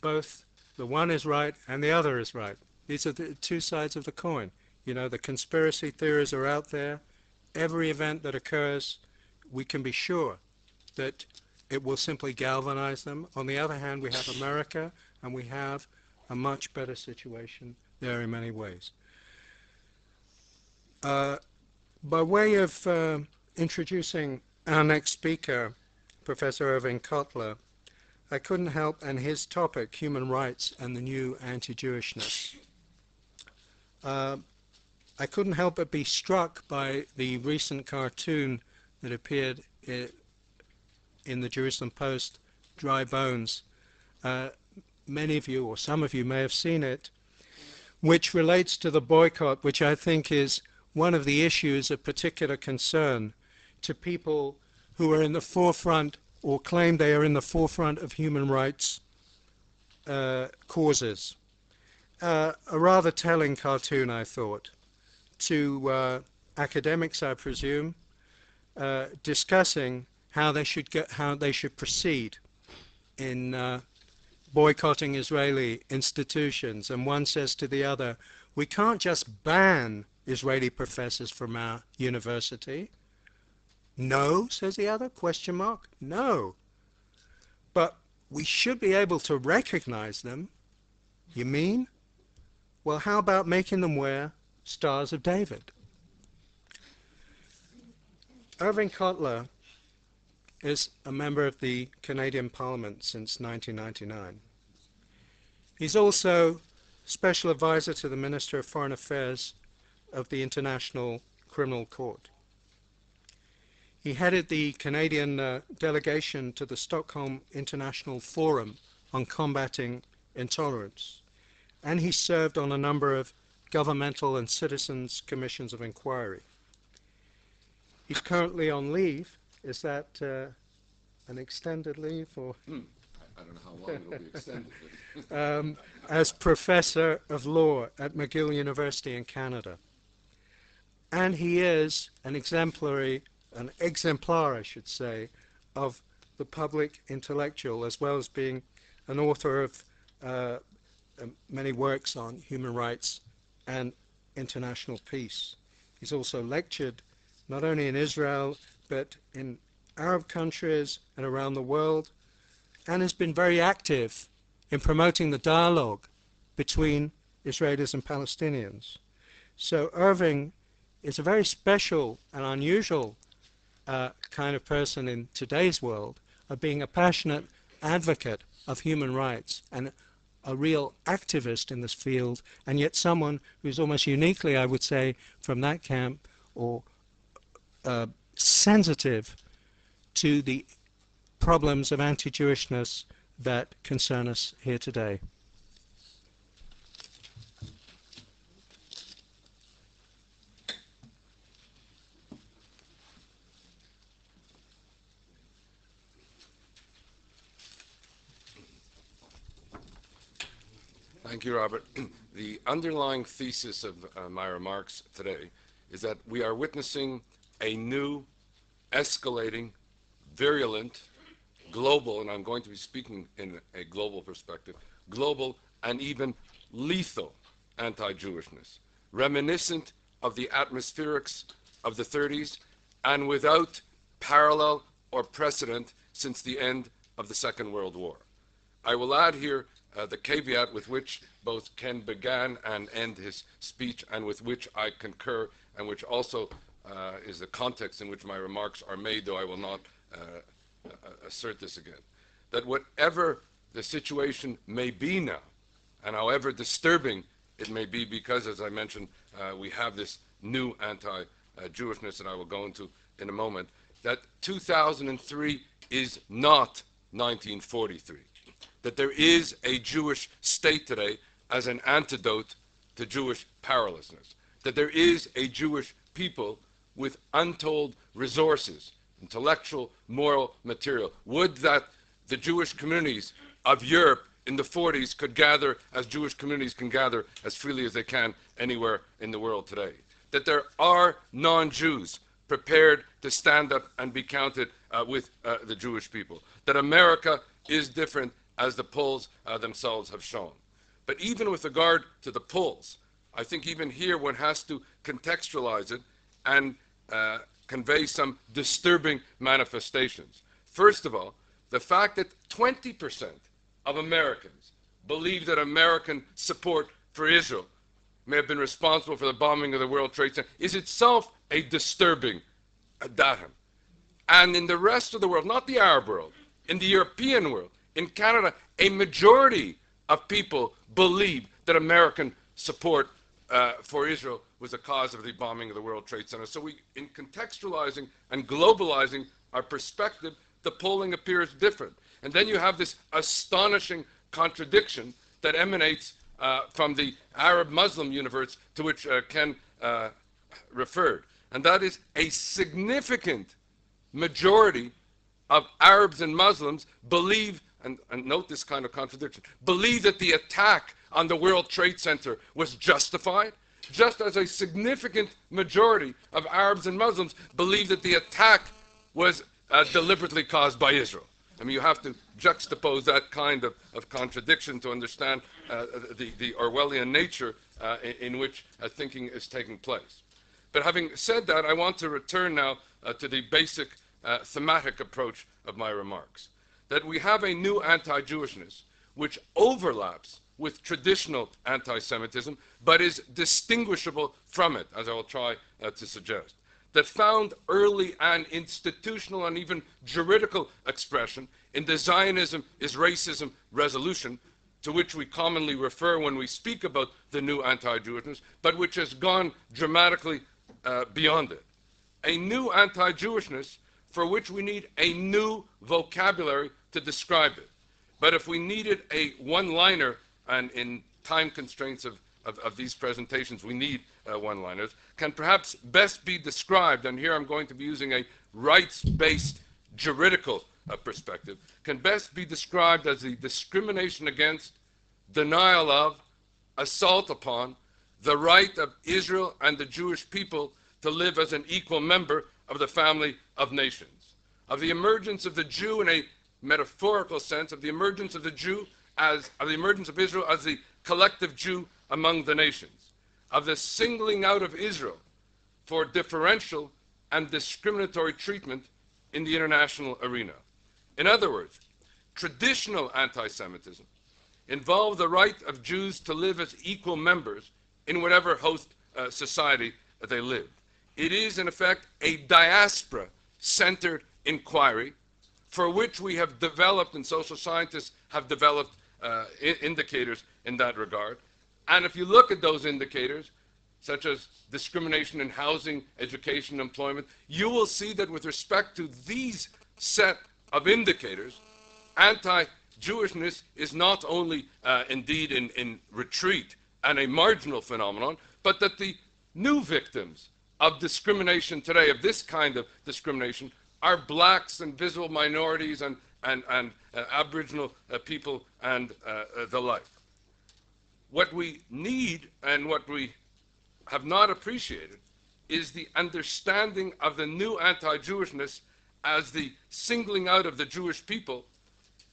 both the one is right and the other is right. These are the two sides of the coin. The conspiracy theories are out there. Every event that occurs, we can be sure that it will simply galvanize them. On the other hand, we have America, and we have a much better situation there in many ways. By way of introducing our next speaker, Professor Irwin Cotler, I couldn't help, and his topic, human rights and the new anti-Jewishness. I couldn't help but be struck by the recent cartoon that appeared in the Jerusalem Post, Dry Bones. Many of you, or some of you, may have seen it, which relates to the boycott, which I think is one of the issues of particular concern to people who are in the forefront or claim they are in the forefront of human rights causes. A rather telling cartoon, I thought, to academics, I presume, discussing how they should proceed in boycotting Israeli institutions. And one says to the other, we can't just ban Israeli professors from our university. No, says the other, question mark, no. But we should be able to recognize them. You mean? Well, how about making them wear Stars of David? Irwin Cotler is a member of the Canadian Parliament since 1999. He's also Special Advisor to the Minister of Foreign Affairs of the International Criminal Court. He headed the Canadian delegation to the Stockholm International Forum on Combating Intolerance, and he served on a number of governmental and citizens' commissions of inquiry. He's currently on leave Is that an extended leave or? I don't know how long it'll be extended. As professor of law at McGill University in Canada. And he is an exemplar, I should say, of the public intellectual, as well as being an author of many works on human rights and international peace. He's also lectured not only in Israel, but in Arab countries and around the world, and has been very active in promoting the dialogue between Israelis and Palestinians. So Irving is a very special and unusual kind of person in today's world, of being a passionate advocate of human rights and a real activist in this field, and yet someone who's almost uniquely, I would say, from that camp, or sensitive to the problems of anti-Jewishness that concern us here today. Thank you, Robert. The underlying thesis of my remarks today is that we are witnessing a new, escalating, virulent, global, and I'm going to be speaking in a global perspective, global and even lethal anti-Jewishness, reminiscent of the atmospherics of the 30s and without parallel or precedent since the end of the Second World War. I will add here the caveat with which both Ken began and end his speech, and with which I concur, and which also is the context in which my remarks are made, though I will not assert this again, that whatever the situation may be now, and however disturbing it may be, because, as I mentioned, we have this new anti-Jewishness that I will go into in a moment, that 2003 is not 1943. That there is a Jewish state today as an antidote to Jewish powerlessness. That there is a Jewish people with untold resources, intellectual, moral, material. Would that the Jewish communities of Europe in the 40s could gather as Jewish communities can gather as freely as they can anywhere in the world today. That there are non-Jews prepared to stand up and be counted with the Jewish people. That America is different, as the polls themselves have shown. But even with regard to the polls, I think even here one has to contextualize it and convey some disturbing manifestations. First of all, the fact that 20% of Americans believe that American support for Israel may have been responsible for the bombing of the World Trade Center is itself a disturbing datum. And in the rest of the world, not the Arab world, in the European world, in Canada, a majority of people believe that American support for Israel was the cause of the bombing of the World Trade Center. So in contextualizing and globalizing our perspective, the polling appears different. And then you have this astonishing contradiction that emanates from the Arab-Muslim universe to which Ken referred. And that is a significant majority of Arabs and Muslims believe, and note this kind of contradiction, believe that the attack on the World Trade Center was justified, just as a significant majority of Arabs and Muslims believe that the attack was deliberately caused by Israel. I mean, you have to juxtapose that kind of contradiction to understand the Orwellian nature in which thinking is taking place. But having said that, I want to return now to the basic thematic approach of my remarks. That we have a new anti-Jewishness which overlaps with traditional anti-Semitism, but is distinguishable from it, as I will try to suggest. That found early and institutional and even juridical expression in the Zionism is racism resolution, to which we commonly refer when we speak about the new anti-Jewishness, but which has gone dramatically beyond it. A new anti-Jewishness for which we need a new vocabulary to describe it. But if we needed a one-liner, and in time constraints of these presentations, we need one-liners, can perhaps best be described, and here I'm going to be using a rights-based juridical perspective, can best be described as the discrimination against, denial of, assault upon the right of Israel and the Jewish people to live as an equal member of the family of nations, of the emergence of the Jew in a metaphorical sense, of the emergence of the Jew of the emergence of Israel as the collective Jew among the nations, of the singling out of Israel for differential and discriminatory treatment in the international arena. In other words, traditional anti-Semitism involved the right of Jews to live as equal members in whatever host society they lived. It is, in effect, a diaspora-centered inquiry for which we have developed, and social scientists have developed indicators in that regard. And if you look at those indicators, such as discrimination in housing, education, employment, you will see that with respect to these set of indicators, anti-Jewishness is not only indeed in retreat and a marginal phenomenon, but that the new victims of discrimination today, of this kind of discrimination, are blacks and visible minorities and Aboriginal people and the like. What we need and what we have not appreciated is the understanding of the new anti-Jewishness as the singling out of the Jewish people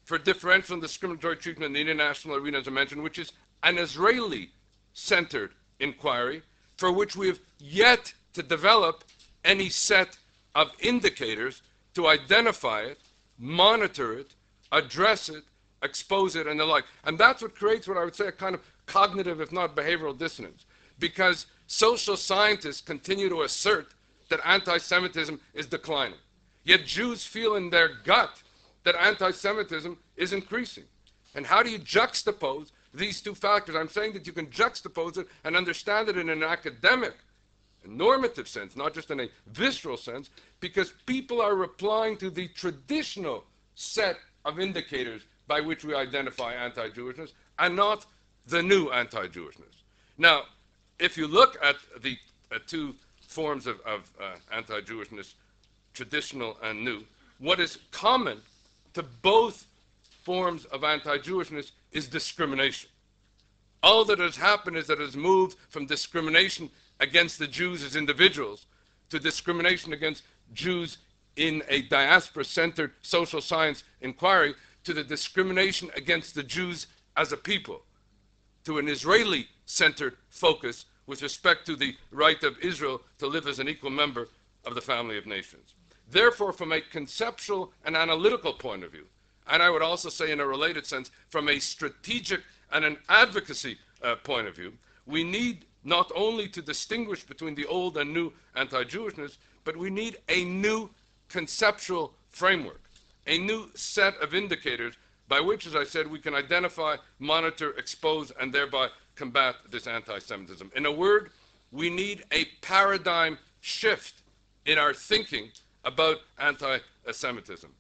for differential and discriminatory treatment in the international arena, as I mentioned, which is an Israeli-centered inquiry for which we have yet to develop any set of indicators to identify it, monitor it, address it, expose it, and the like. And that's what creates what I would say a kind of cognitive, if not behavioral dissonance, because social scientists continue to assert that anti-Semitism is declining. Yet Jews feel in their gut that anti-Semitism is increasing. And how do you juxtapose these two factors? I'm saying that you can juxtapose it and understand it in an academic, normative sense, not just in a visceral sense, because people are replying to the traditional set of indicators by which we identify anti-Jewishness and not the new anti-Jewishness. Now, if you look at the two forms of anti-Jewishness, traditional and new, what is common to both forms of anti-Jewishness is discrimination. All that has happened is that it has moved from discrimination against the Jews as individuals to discrimination against Jews in a diaspora-centered social science inquiry to the discrimination against the Jews as a people, to an Israeli-centered focus with respect to the right of Israel to live as an equal member of the family of nations. Therefore, from a conceptual and analytical point of view, and I would also say in a related sense, from a strategic and an advocacy point of view, we need not only to distinguish between the old and new anti-Jewishness, but we need a new conceptual framework, a new set of indicators by which, as I said, we can identify, monitor, expose, and thereby combat this anti-Semitism. In a word, we need a paradigm shift in our thinking about anti-Semitism.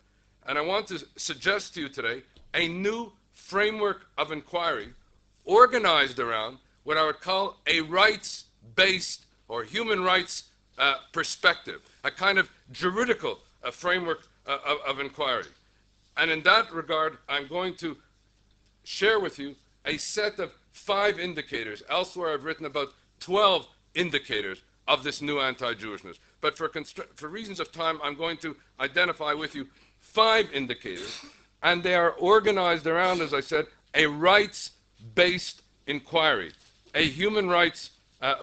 And I want to suggest to you today a new framework of inquiry organized around what I would call a rights-based or human rights perspective, a kind of juridical framework of inquiry. And in that regard, I'm going to share with you a set of 5 indicators. Elsewhere, I've written about 12 indicators of this new anti-Jewishness. But for reasons of time, I'm going to identify with you 5 indicators, and they are organized around, as I said, a rights-based inquiry, a human rights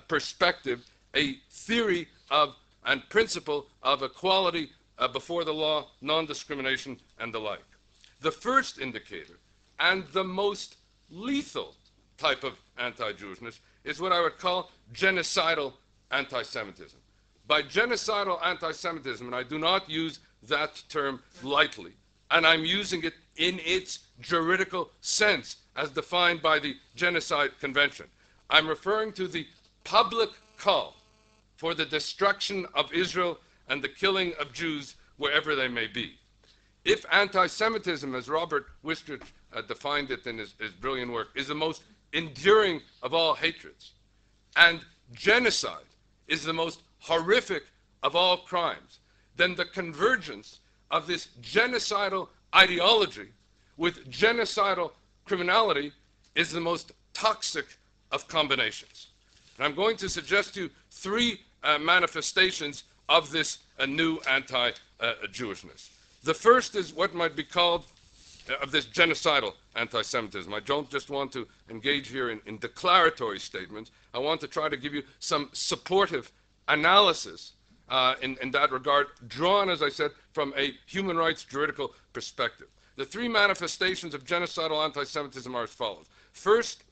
perspective, a theory of and principle of equality before the law, non-discrimination, and the like. The first indicator, and the most lethal type of anti-Jewishness, is what I would call genocidal anti-Semitism. By genocidal anti-Semitism, and I do not use that term lightly, and I'm using it in its juridical sense as defined by the Genocide Convention. I'm referring to the public call for the destruction of Israel and the killing of Jews wherever they may be. If anti-Semitism, as Robert Wistrich defined it in his brilliant work, is the most enduring of all hatreds, and genocide is the most horrific of all crimes, then the convergence of this genocidal ideology with genocidal criminality is the most toxic of combinations. And I'm going to suggest to you three manifestations of this new anti-Jewishness. The first is what might be called of this genocidal anti-Semitism. I don't just want to engage here in declaratory statements. I want to try to give you some supportive analysis in that regard, drawn, as I said, from a human rights juridical perspective. The three manifestations of genocidal anti-Semitism are as follows. First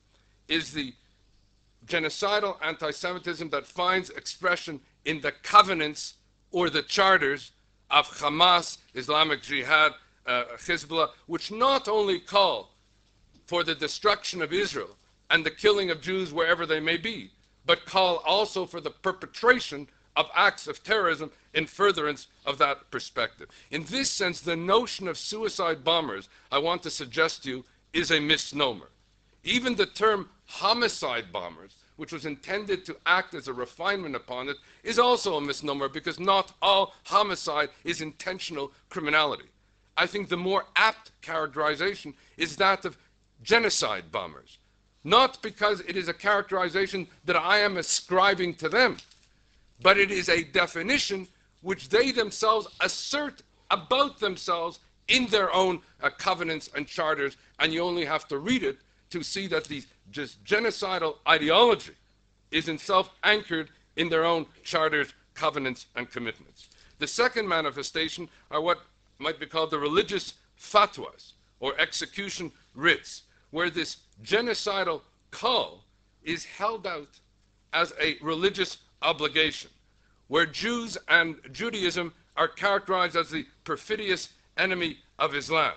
is the genocidal anti-Semitism that finds expression in the covenants or the charters of Hamas, Islamic Jihad, Hezbollah, which not only call for the destruction of Israel and the killing of Jews wherever they may be, but call also for the perpetration of acts of terrorism in furtherance of that perspective. In this sense, the notion of suicide bombers, I want to suggest to you, is a misnomer. Even the term homicide bombers, which was intended to act as a refinement upon it, is also a misnomer, because not all homicide is intentional criminality. I think the more apt characterization is that of genocide bombers, not because it is a characterization that I am ascribing to them, but it is a definition which they themselves assert about themselves in their own covenants and charters, and you only have to read it to see that the just genocidal ideology is itself anchored in their own charters, covenants, and commitments. The second manifestation are what might be called the religious fatwas, or execution writs, where this genocidal call is held out as a religious obligation, where Jews and Judaism are characterized as the perfidious enemy of Islam.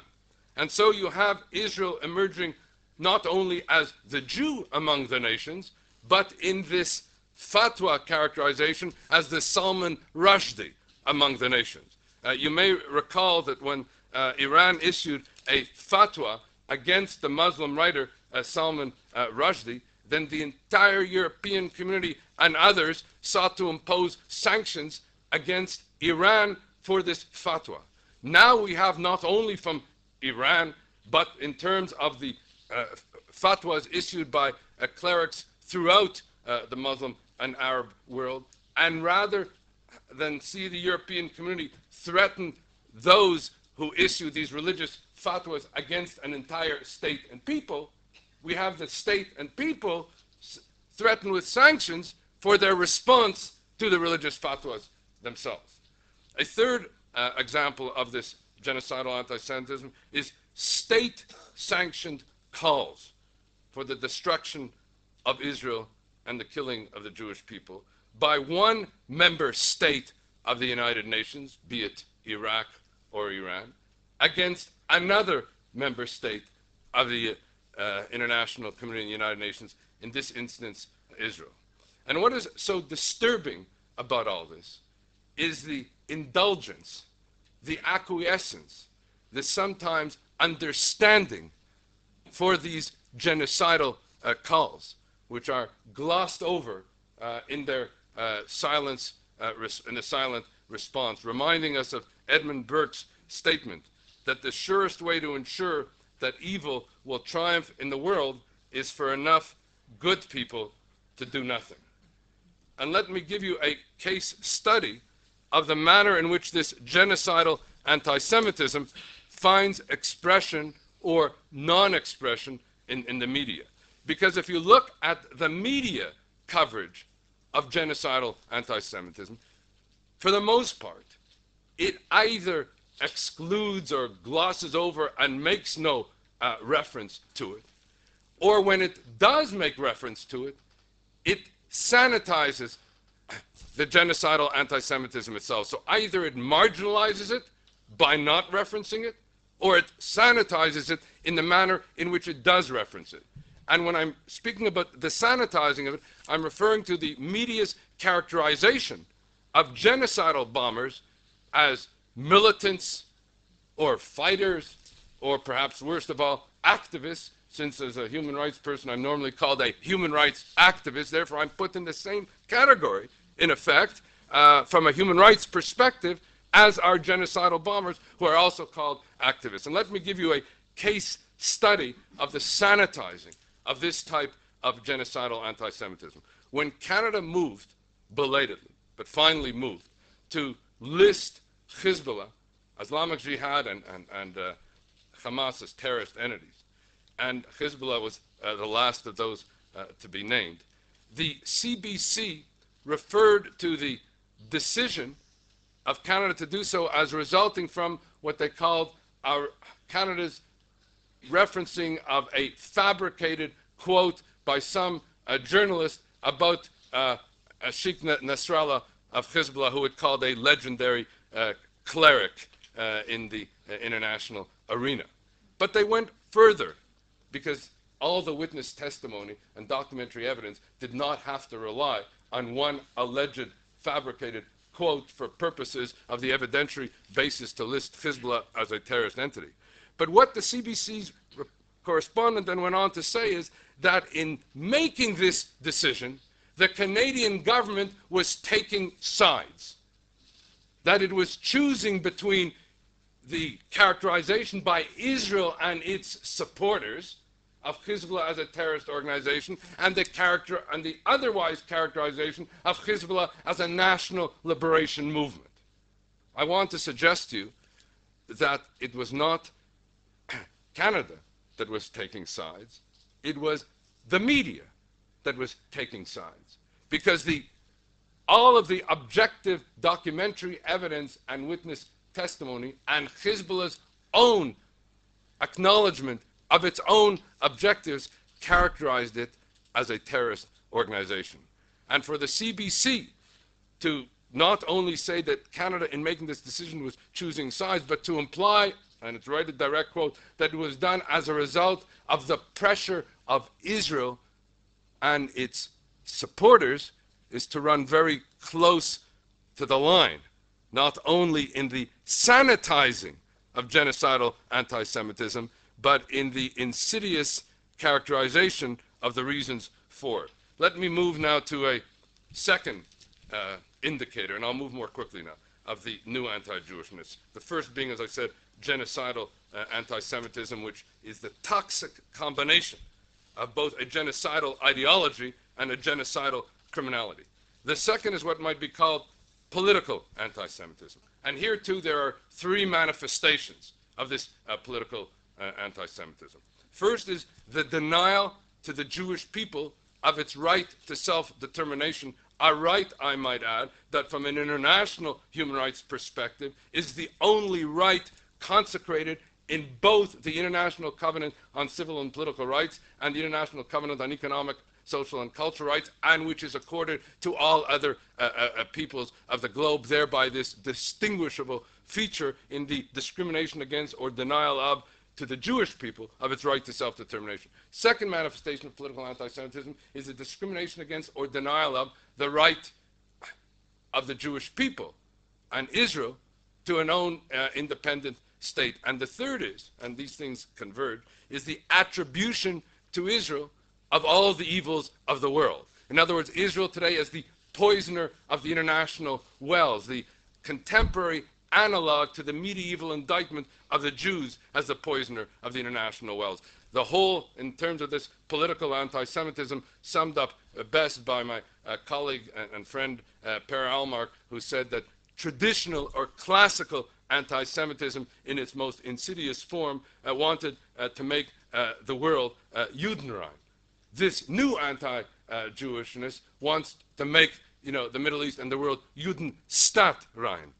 And so you have Israel emerging not only as the Jew among the nations, but in this fatwa characterization as the Salman Rushdie among the nations. You may recall that when Iran issued a fatwa against the Muslim writer Salman Rushdie, then the entire European community and others sought to impose sanctions against Iran for this fatwa. Now we have not only from Iran, but in terms of the fatwas issued by clerics throughout the Muslim and Arab world, and rather than see the European community threaten those who issue these religious fatwas against an entire state and people, we have the state and people threatened with sanctions for their response to the religious fatwas themselves. A third example of this genocidal anti-Semitism is state-sanctioned calls for the destruction of Israel and the killing of the Jewish people by one member state of the United Nations, be it Iraq or Iran, against another member state of the international community of the United Nations, in this instance, Israel. And what is so disturbing about all this is the indulgence, the acquiescence, the sometimes understanding for these genocidal calls, which are glossed over in their silence, in the silent response, reminding us of Edmund Burke's statement that the surest way to ensure that evil will triumph in the world is for enough good people to do nothing. And let me give you a case study of the manner in which this genocidal anti-Semitism finds expression or non-expression in the media. Because if you look at the media coverage of genocidal anti-Semitism, for the most part, it either excludes or glosses over and makes no reference to it, or when it does make reference to it, it sanitizes the genocidal anti-Semitism itself. So either it marginalizes it by not referencing it, or it sanitizes it in the manner in which it does reference it. And when I'm speaking about the sanitizing of it, I'm referring to the media's characterization of genocidal bombers as militants or fighters, or perhaps worst of all, activists since as a human rights person I'm normally called a human rights activist, therefore I'm put in the same category, in effect, from a human rights perspective, as are genocidal bombers, who are also called activists. And let me give you a case study of the sanitizing of this type of genocidal anti-Semitism. When Canada moved, belatedly, but finally moved, to list Hezbollah, Islamic Jihad, and Hamas as terrorist entities, and Hezbollah was the last of those to be named, the CBC referred to the decision of Canada to do so as resulting from what they called Canada's referencing of a fabricated quote by some journalist about Sheikh Nasrallah of Hezbollah, who had called a legendary cleric in the international arena. But they went further, because all the witness testimony and documentary evidence did not have to rely on one alleged fabricated quote for purposes of the evidentiary basis to list Hezbollah as a terrorist entity. But what the CBC's correspondent then went on to say is that in making this decision, the Canadian government was taking sides, that it was choosing between the characterization by Israel and its supporters of Hezbollah as a terrorist organization, and the otherwise characterization of Hezbollah as a national liberation movement. I want to suggest to you that it was not Canada that was taking sides, it was the media that was taking sides, because all of the objective documentary evidence and witness testimony and Hezbollah's own acknowledgement of its own objectives characterized it as a terrorist organization. And for the CBC to not only say that Canada, in making this decision, was choosing sides, but to imply, and it's right, a direct quote, that it was done as a result of the pressure of Israel and its supporters, is to run very close to the line, not only in the sanitizing of genocidal anti-Semitism, but in the insidious characterization of the reasons for it. Let me move now to a second indicator, and I'll move more quickly now, of the new anti-Jewishness. The first being, as I said, genocidal anti-Semitism, which is the toxic combination of both a genocidal ideology and a genocidal criminality. The second is what might be called political anti-Semitism. And here, too, there are three manifestations of this political anti-Semitism. First is the denial to the Jewish people of its right to self-determination, a right, I might add, that from an international human rights perspective is the only right consecrated in both the International Covenant on Civil and Political Rights and the International Covenant on Economic, Social, and Cultural Rights, and which is accorded to all other peoples of the globe, thereby this distinguishable feature in the discrimination against or denial of to the Jewish people of its right to self-determination. Second manifestation of political anti-Semitism is the discrimination against or denial of the right of the Jewish people and Israel to an own independent state. And the third is, and these things converge, is the attribution to Israel of all the evils of the world. In other words, Israel today as the poisoner of the international wells, the contemporary analog to the medieval indictment of the Jews as the poisoner of the international wells. The whole, in terms of this political anti-Semitism, summed up best by my colleague and friend Per Almark, who said that traditional or classical anti-Semitism in its most insidious form wanted to make the world Judenrein. This new anti-Jewishness wants to make the Middle East and the world Judenstadtrein,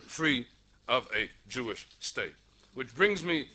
free of a Jewish state. Which brings me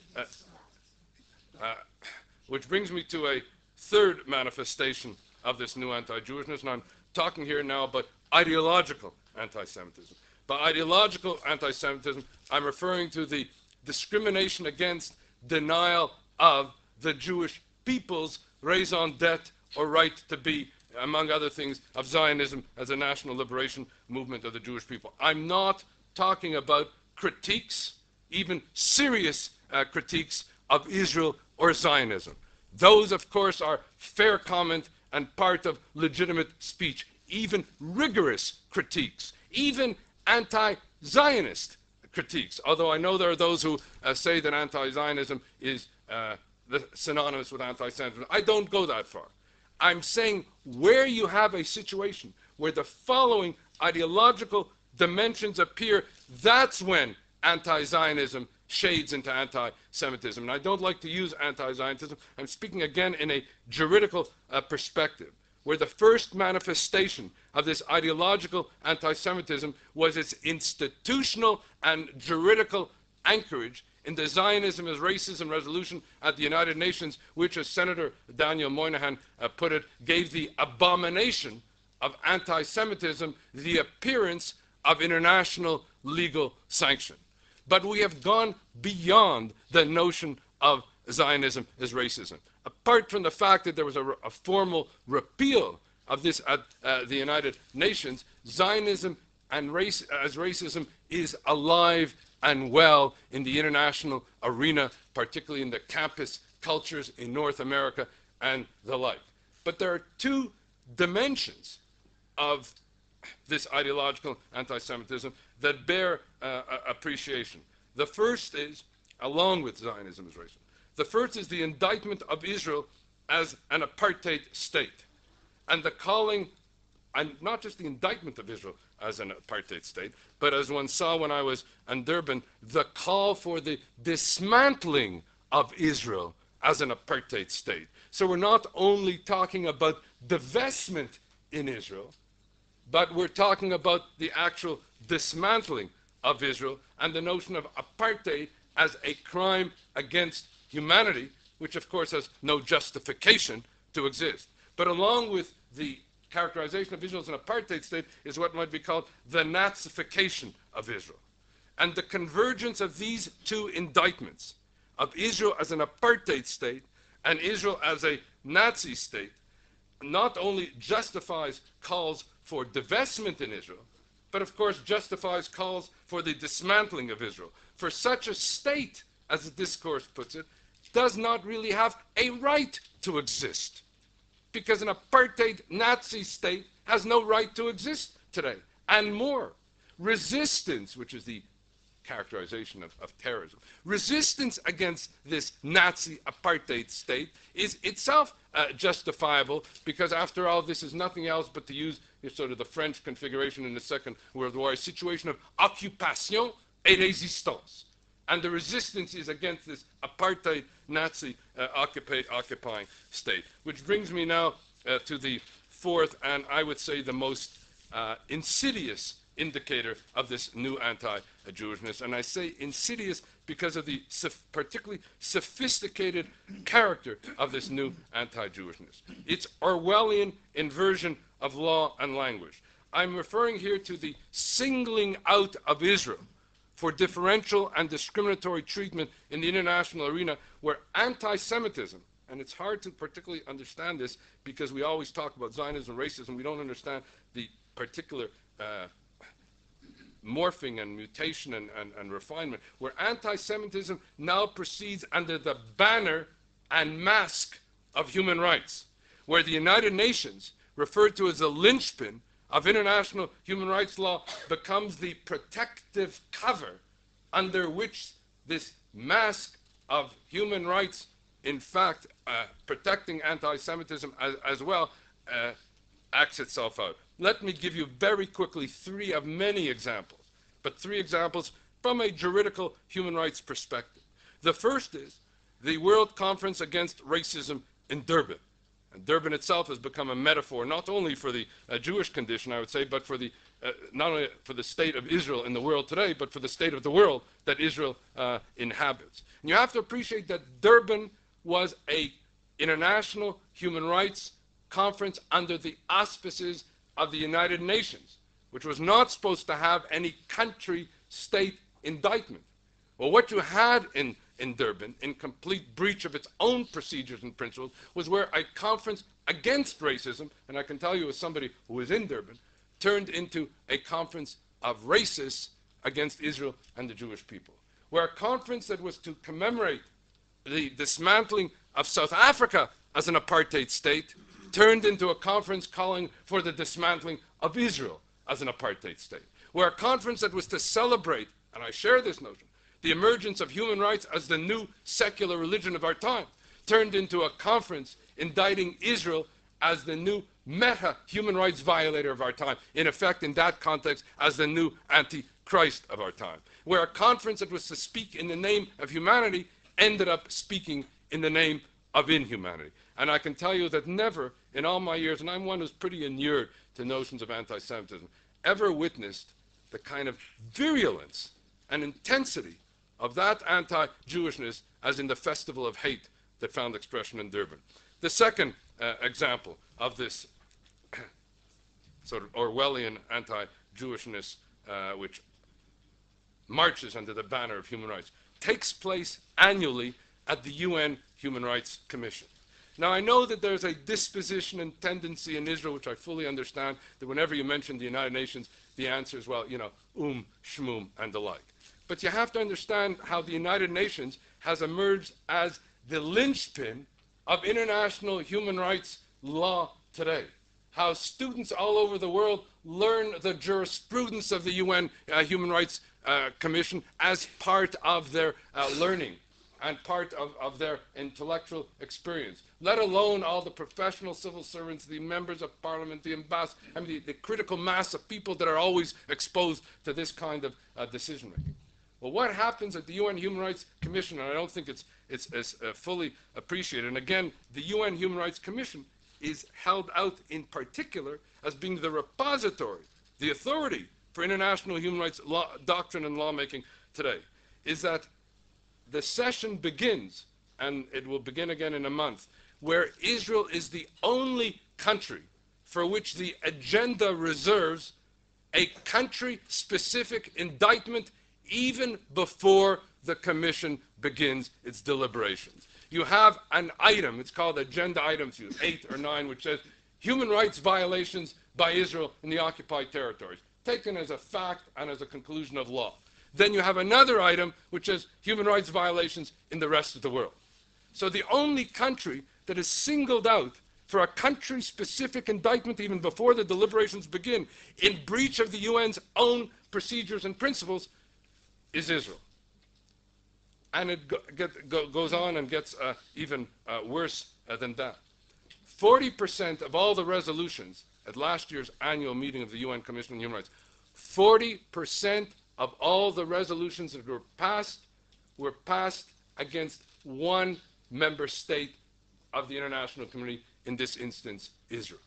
to a third manifestation of this new anti-Jewishness, and I'm talking here now about ideological anti-Semitism. By ideological anti-Semitism, I'm referring to the discrimination against, denial of the Jewish people's raison d'etre or right to be, among other things, of Zionism as a national liberation movement of the Jewish people. I'm not talking about critiques, even serious critiques of Israel or Zionism. Those, of course, are fair comment and part of legitimate speech, even rigorous critiques, even anti-Zionist critiques, although I know there are those who say that anti-Zionism is synonymous with anti-Semitism. I don't go that far. I'm saying where you have a situation where the following ideological dimensions appear, that's when anti-Zionism shades into anti-Semitism. And I don't like to use anti-Zionism. I'm speaking again in a juridical perspective, where the first manifestation of this ideological anti-Semitism was its institutional and juridical anchorage in the Zionism as Racism resolution at the United Nations, which, as Senator Daniel Moynihan put it, gave the abomination of anti-Semitism the appearance of international legal sanction. But we have gone beyond the notion of Zionism as racism. Apart from the fact that there was a formal repeal of this at the United Nations, Zionism and as racism is alive and well in the international arena, particularly in the campus cultures in North America and the like. But there are two dimensions of this ideological anti-Semitism that bear appreciation. The first is, along with Zionism as racism, the first is the indictment of Israel as an apartheid state, and the calling, and not just the indictment of Israel as an apartheid state, but as one saw when I was in Durban, the call for the dismantling of Israel as an apartheid state. So we're not only talking about divestment in Israel, but we're talking about the actual dismantling of Israel and the notion of apartheid as a crime against humanity, which of course has no justification to exist. But along with the characterization of Israel as an apartheid state is what might be called the Nazification of Israel. And the convergence of these two indictments, of Israel as an apartheid state and Israel as a Nazi state, not only justifies calls for divestment in Israel, but of course justifies calls for the dismantling of Israel. For such a state, as the discourse puts it, does not really have a right to exist, because an apartheid Nazi state has no right to exist today. And more, resistance, which is the characterization of terrorism, resistance against this Nazi apartheid state is itself justifiable, because after all, this is nothing else but, to use sort of the French configuration in the Second World War, a situation of occupation et résistance. And the resistance is against this apartheid Nazi occupying state. Which brings me now to the fourth, and I would say the most insidious indicator of this new anti-Jewishness. And I say insidious because of the particularly sophisticated character of this new anti-Jewishness. It's Orwellian inversion of law and language. I'm referring here to the singling out of Israel for differential and discriminatory treatment in the international arena, where anti-Semitism, and it's hard to particularly understand this because we always talk about Zionism and racism, we don't understand the particular morphing and mutation and refinement, where anti-Semitism now proceeds under the banner and mask of human rights, where the United Nations, referred to as the linchpin of international human rights law, becomes the protective cover under which this mask of human rights, in fact, protecting anti-Semitism as well, acts itself out. Let me give you very quickly three of many examples, but three examples from a juridical human rights perspective. The first is the World Conference Against Racism in Durban. And Durban itself has become a metaphor not only for the Jewish condition, I would say, but for the not only for the state of Israel in the world today, but for the state of the world that Israel inhabits. And you have to appreciate that Durban was an international human rights conference under the auspices of the United Nations, which was not supposed to have any country-state indictment. Well, what you had in Durban, in complete breach of its own procedures and principles, was where a conference against racism, and I can tell you as somebody who was in Durban, turned into a conference of racists against Israel and the Jewish people. Where a conference that was to commemorate the dismantling of South Africa as an apartheid state turned into a conference calling for the dismantling of Israel as an apartheid state, where a conference that was to celebrate, and I share this notion, the emergence of human rights as the new secular religion of our time, turned into a conference indicting Israel as the new meta-human rights violator of our time, in effect, in that context, as the new anti-Christ of our time, where a conference that was to speak in the name of humanity ended up speaking in the name of inhumanity. And I can tell you that never in all my years, and I'm one who's pretty inured to notions of anti-Semitism, ever witnessed the kind of virulence and intensity of that anti-Jewishness as in the festival of hate that found expression in Durban. The second example of this sort of Orwellian anti-Jewishness, which marches under the banner of human rights, takes place annually at the UN Human Rights Commission. Now, I know that there's a disposition and tendency in Israel, which I fully understand, that whenever you mention the United Nations, the answer is, well, you know, shmoom, and the like. But you have to understand how the United Nations has emerged as the linchpin of international human rights law today. How students all over the world learn the jurisprudence of the UN Human Rights Commission as part of their learning and part of their intellectual experience, let alone all the professional civil servants, the members of parliament, the ambassadors, I mean, the critical mass of people that are always exposed to this kind of decision-making. Well, what happens at the UN Human Rights Commission, and I don't think it's fully appreciated, and again, the UN Human Rights Commission is held out in particular as being the repository, the authority for international human rights law, doctrine and lawmaking today, is that the session begins, and it will begin again in a month, where Israel is the only country for which the agenda reserves a country-specific indictment even before the commission begins its deliberations. You have an item, it's called agenda item 8 or 9, which says human rights violations by Israel in the occupied territories, taken as a fact and as a conclusion of law. Then you have another item which says human rights violations in the rest of the world. So the only country that is singled out for a country-specific indictment even before the deliberations begin in breach of the UN's own procedures and principles is Israel. And it goes on and gets even worse than that. 40% of all the resolutions at last year's annual meeting of the UN Commission on Human Rights, 40% of all the resolutions that were passed against one member state of the international community, in this instance, Israel.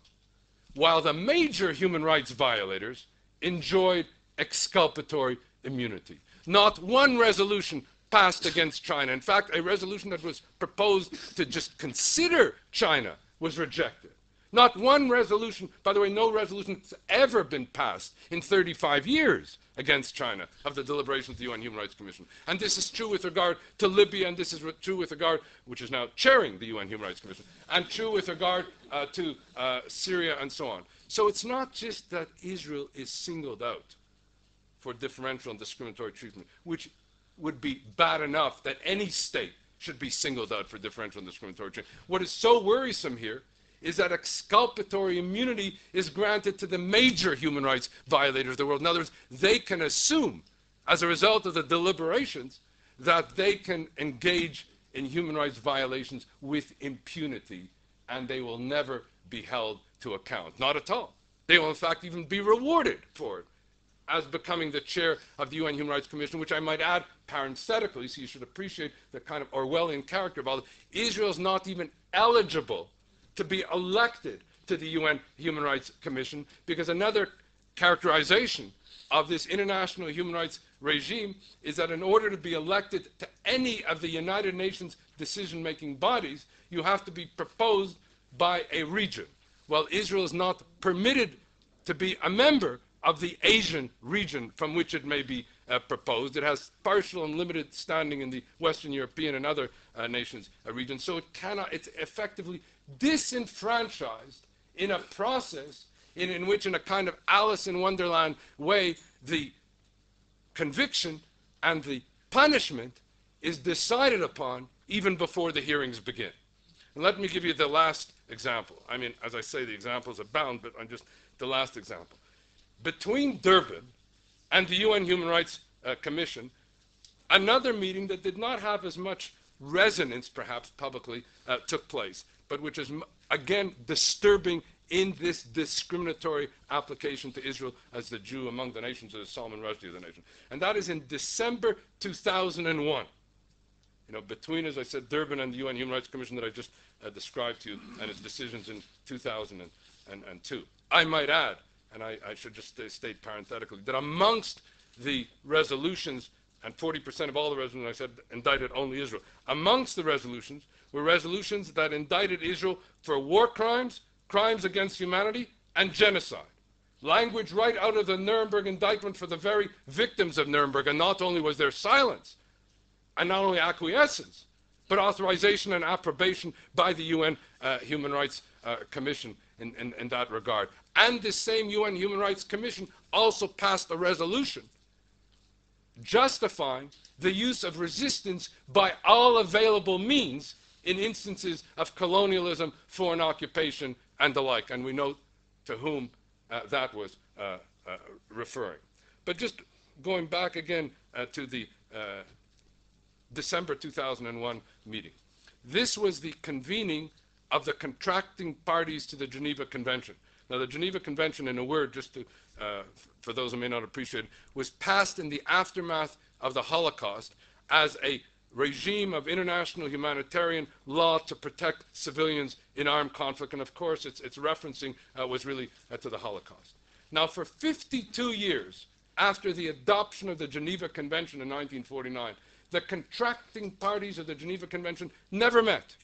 While the major human rights violators enjoyed exculpatory immunity. Not one resolution passed against China. In fact, a resolution that was proposed to just consider China was rejected. Not one resolution, by the way, no resolution has ever been passed in 35 years against China of the deliberations of the UN Human Rights Commission. And this is true with regard to Libya, and this is true with regard, which is now chairing the UN Human Rights Commission, and true with regard to Syria and so on. So it's not just that Israel is singled out for differential and discriminatory treatment, which would be bad enough that any state should be singled out for differential and discriminatory treatment. What is so worrisome here is that exculpatory immunity is granted to the major human rights violators of the world. In other words, they can assume, as a result of the deliberations, that they can engage in human rights violations with impunity, and they will never be held to account. Not at all. They will, in fact, even be rewarded for it, as becoming the chair of the UN Human Rights Commission, which I might add parenthetically, so you should appreciate the kind of Orwellian character of all this. Israel is not even eligible to be elected to the UN Human Rights Commission, because another characterization of this international human rights regime is that in order to be elected to any of the United Nations decision-making bodies, you have to be proposed by a region. Well, Israel is not permitted to be a member of the Asian region from which it may be proposed. It has partial and limited standing in the Western European and other nations regions, so it's effectively disenfranchised in a process in which, in a kind of Alice in Wonderland way, the conviction and the punishment is decided upon even before the hearings begin. And let me give you the last example. I mean, as I say, the examples abound, but I'm just the last example. Between Durban and the UN Human Rights Commission, another meeting that did not have as much resonance, perhaps publicly, took place, but which is, again, disturbing in this discriminatory application to Israel as the Jew among the nations, or the Salman Rushdie of the nation. And that is in December 2001. You know, between, as I said, Durban and the UN Human Rights Commission that I just described to you, and its decisions in 2002. I might add, and I should just state parenthetically, that amongst the resolutions, and 40% of all the resolutions, I said, indicted only Israel. Amongst the resolutions were resolutions that indicted Israel for war crimes, crimes against humanity, and genocide. Language right out of the Nuremberg indictment for the very victims of Nuremberg. And not only was there silence, and not only acquiescence, but authorization and approbation by the UN Human Rights Commission in that regard. And this same UN Human Rights Commission also passed a resolution justifying the use of resistance by all available means in instances of colonialism, foreign occupation, and the like. And we know to whom that was referring. But just going back again to the December 2001 meeting. This was the convening of the contracting parties to the Geneva Convention. Now, the Geneva Convention, in a word, just to, for those who may not appreciate it, was passed in the aftermath of the Holocaust as a regime of international humanitarian law to protect civilians in armed conflict. And of course, its referencing was really to the Holocaust. Now, for 52 years after the adoption of the Geneva Convention in 1949, the contracting parties of the Geneva Convention never met.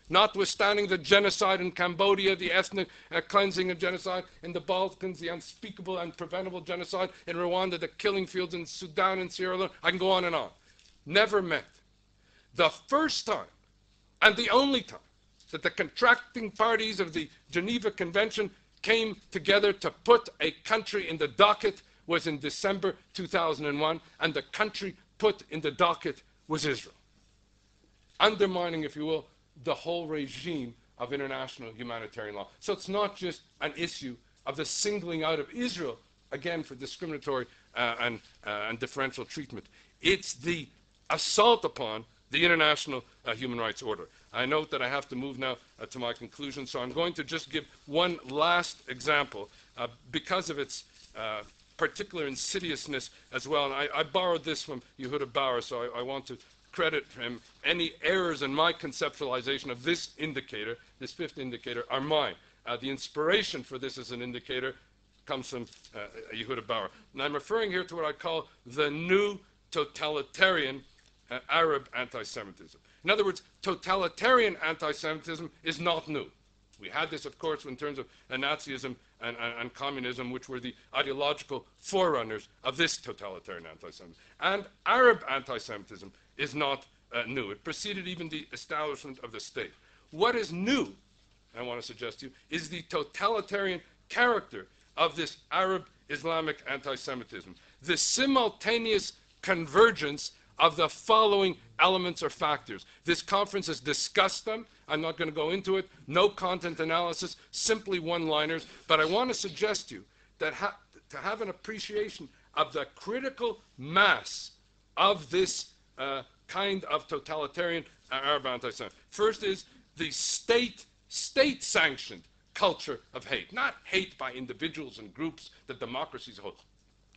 Notwithstanding the genocide in Cambodia, the ethnic cleansing and genocide in the Balkans, the unspeakable and preventable genocide in Rwanda, the killing fields in Sudan and Sierra Leone, I can go on and on. Never met. The first time, and the only time, that the contracting parties of the Geneva Convention came together to put a country in the docket was in December 2001, and the country put in the docket was Israel. Undermining, if you will, the whole regime of international humanitarian law. So it's not just an issue of the singling out of Israel, again, for discriminatory and differential treatment. It's the assault upon the international human rights order. I note that I have to move now to my conclusion, so I'm going to just give one last example because of its particular insidiousness as well. And I borrowed this from Yehuda Bauer, so I want to credit him. Any errors in my conceptualization of this indicator, this fifth indicator, are mine. The inspiration for this as an indicator comes from Yehuda Bauer. And I'm referring here to what I call the new totalitarian Arab anti-Semitism. In other words, totalitarian anti-Semitism is not new. We had this, of course, in terms of Nazism and communism, which were the ideological forerunners of this totalitarian anti-Semitism. And Arab anti-Semitism is not new. It preceded even the establishment of the state. What is new, I want to suggest to you, is the totalitarian character of this Arab Islamic anti-Semitism. The simultaneous convergence of the following elements or factors. This conference has discussed them. I'm not going to go into it. No content analysis, simply one-liners. But I want to suggest to you that to have an appreciation of the critical mass of this kind of totalitarian Arab anti-Semitism. First is the state-sanctioned culture of hate. Not hate by individuals and groups that democracies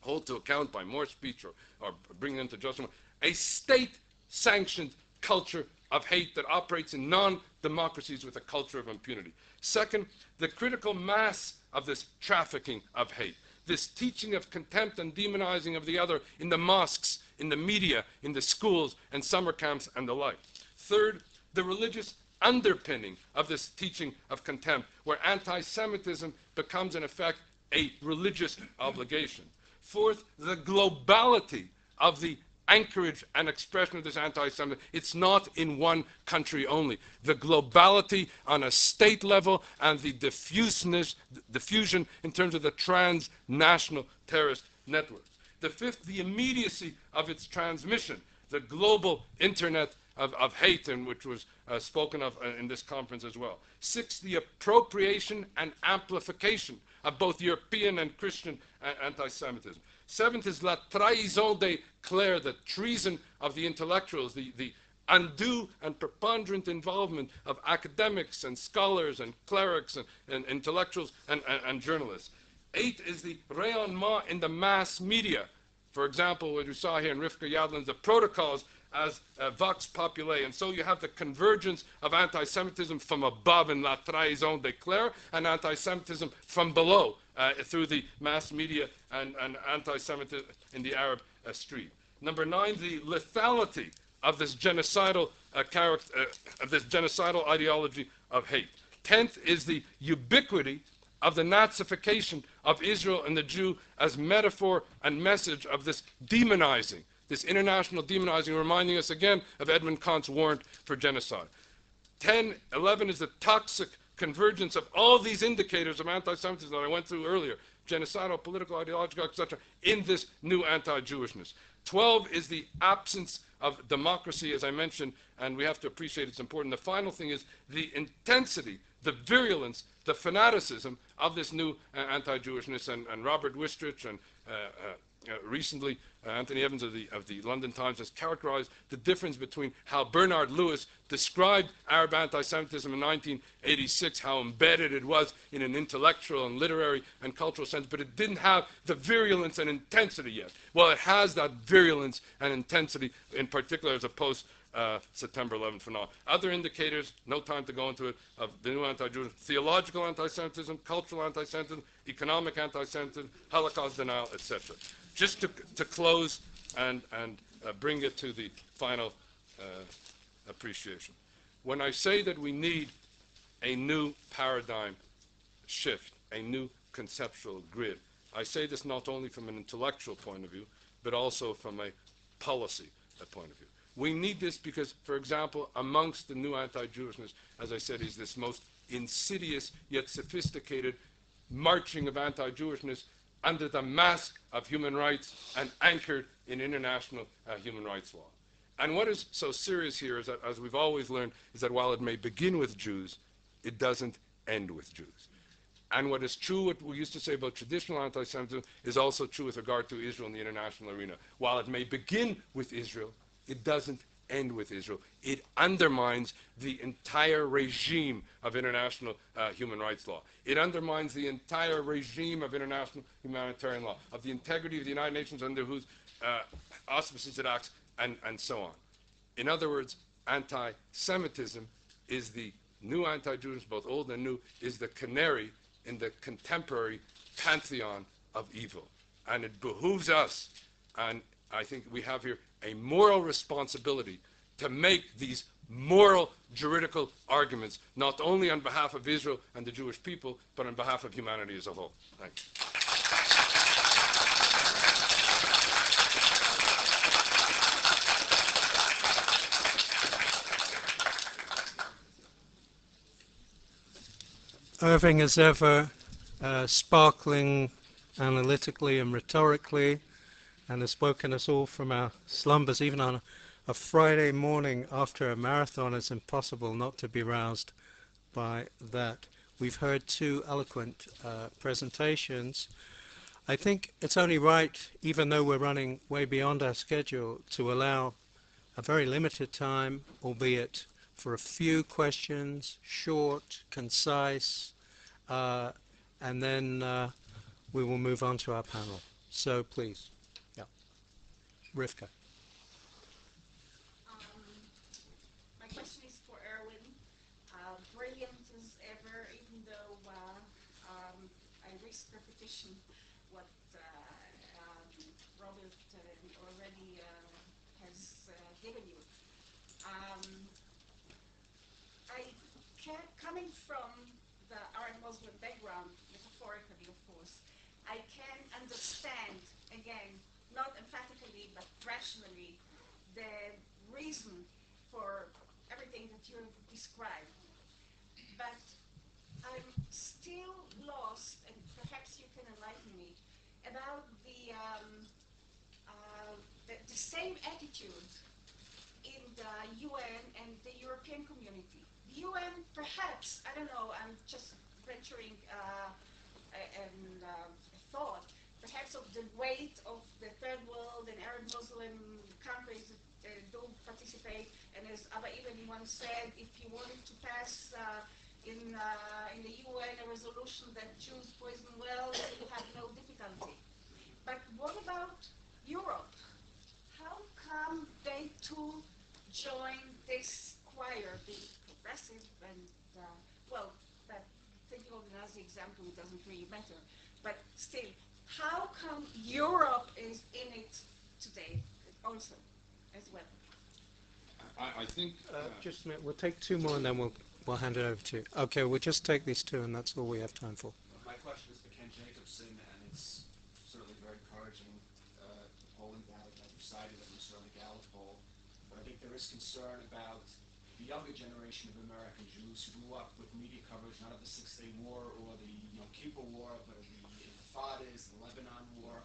hold to account by more speech or bring them to justice. A state-sanctioned culture of hate that operates in non-democracies with a culture of impunity. Second, the critical mass of this trafficking of hate, this teaching of contempt and demonizing of the other in the mosques, in the media, in the schools and summer camps and the like. Third, the religious underpinning of this teaching of contempt, where anti-Semitism becomes in effect a religious obligation. Fourth, the globality of the anchorage and expression of this anti-Semitism. It's not in one country only. The globality on a state level and the diffusion in terms of the transnational terrorist networks. The fifth, the immediacy of its transmission, the global internet of hate, and which was spoken of in this conference as well. 6, the appropriation and amplification of both European and Christian anti-Semitism. 7th is la trahison des clercs, the treason of the intellectuals, the undue and preponderant involvement of academics and scholars and clerics and intellectuals and journalists. 8 is the rayonnement in the mass media. For example, what you saw here in Rivka Yadlin's The Protocols as Vox Populi. And so you have the convergence of anti-Semitism from above in La Trahison des Clercs and anti-Semitism from below through the mass media and anti-Semitism in the Arab street. Number 9, the lethality of this genocidal genocidal ideology of hate. 10th is the ubiquity of the Nazification of Israel and the Jew as metaphor and message of this demonizing, this international demonizing, reminding us again of Edmund Kant's warrant for genocide. 11 is the toxic convergence of all these indicators of anti-Semitism that I went through earlier, genocidal, political, ideological, etc., in this new anti-Jewishness. 12 is the absence of democracy, as I mentioned, and we have to appreciate it's important. The final thing is the intensity, the virulence, the fanaticism of this new anti-Jewishness, and Robert Wistrich and recently Anthony Evans of the London Times has characterized the difference between how Bernard Lewis described Arab anti-Semitism in 1986, how embedded it was in an intellectual and literary and cultural sense, but it didn't have the virulence and intensity yet. Well, it has that virulence and intensity, in particular as a post-September 11th phenomenon. Other indicators, no time to go into it, of the new anti-Jewish: theological anti-Semitism, cultural anti-Semitism, economic anti-Semitism, Holocaust denial, etc. Just to close and bring it to the final appreciation. When I say that we need a new paradigm shift, a new conceptual grid, I say this not only from an intellectual point of view, but also from a policy point of view. We need this because, for example, amongst the new anti-Jewishness, as I said, is this most insidious yet sophisticated marching of anti-Jewishness under the mask of human rights and anchored in international human rights law. And what is so serious here is that, as we've always learned, is that while it may begin with Jews, it doesn't end with Jews. And what is true, what we used to say about traditional anti-Semitism, is also true with regard to Israel in the international arena. While it may begin with Israel, it doesn't end with Israel. It undermines the entire regime of international human rights law. It undermines the entire regime of international humanitarian law, of the integrity of the United Nations under whose auspices it acts, and so on. In other words, anti-Semitism is the new anti-Jewish, both old and new, is the canary in the contemporary pantheon of evil. And it behooves us, and I think we have here a moral responsibility to make these moral juridical arguments, not only on behalf of Israel and the Jewish people, but on behalf of humanity as a whole. Thank you. Irving, as ever, sparkling analytically and rhetorically, and has woken us all from our slumbers. Even on a Friday morning after a marathon, it's impossible not to be roused by that. We've heard two eloquent presentations. I think it's only right, even though we're running way beyond our schedule, to allow a very limited time, albeit for a few questions, short, concise, and then we will move on to our panel. So please. Rivka. My question is for Irwin. Brilliant as ever, even though I risk repetition what Robert already has given you. Coming from the Arab Muslim background, metaphorically of course, I can understand, again, not emphatically, but rationally, the reason for everything that you have described. But I'm still lost, and perhaps you can enlighten me, about the same attitude in the UN and the European community. The UN, perhaps, I don't know, I'm just venturing a thought, perhaps of the weight of the third world and Arab Muslim countries that do participate. And as Abba Ibn once said, if you wanted to pass in the UN a resolution that Jews poison wells, you have no difficulty. But what about Europe? How come they too join this choir, the progressive and, well, that thinking of the Nazi example, it doesn't really matter. But still, how come Europe is in it today also, as well? I think... just a minute, we'll take two more and then we'll hand it over to you. Okay, we'll just take these two and that's all we have time for. My question is for Ken Jacobson, and it's certainly very encouraging, polling data that you cited, and certainly Gallup poll. But I think there is concern about the younger generation of American Jews who grew up with media coverage not of the Six-Day War or the Cuba War, but of the Intifadas, the Lebanon War,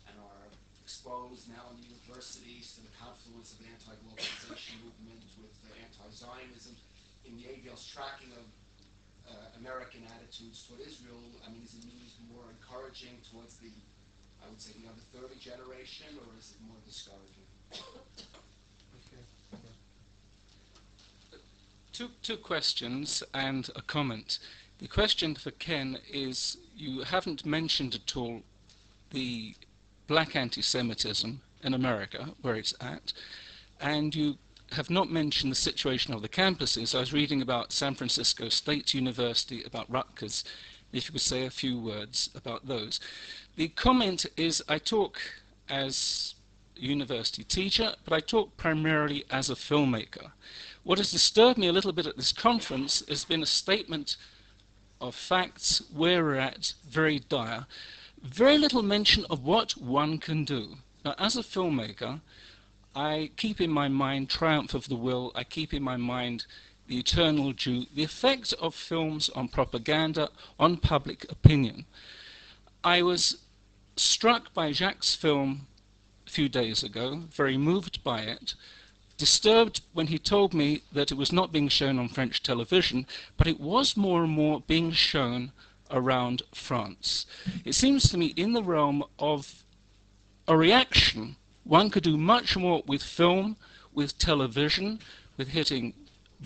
and are exposed now in universities to the confluence of the anti-globalization movement with anti-Zionism. In the ADL's tracking of American attitudes toward Israel, I mean, is it more encouraging towards the, I would say, the under 30 generation, or is it more discouraging? Two questions and a comment. The question for Ken is, you haven't mentioned at all the black anti-Semitism in America, where it's at, and you have not mentioned the situation of the campuses. I was reading about San Francisco State University, about Rutgers. If you could say a few words about those. The comment is, I talk as a university teacher, but I talk primarily as a filmmaker. What has disturbed me a little bit at this conference has been a statement of facts where we're at, very dire. Very little mention of what one can do. Now, as a filmmaker, I keep in my mind Triumph of the Will, I keep in my mind The Eternal Jew, the effect of films on propaganda, on public opinion. I was struck by Jacques' film a few days ago, very moved by it, disturbed when he told me that it was not being shown on French television, but it was more and more being shown around France. It seems to me in the realm of a reaction, one could do much more with film, with television, with hitting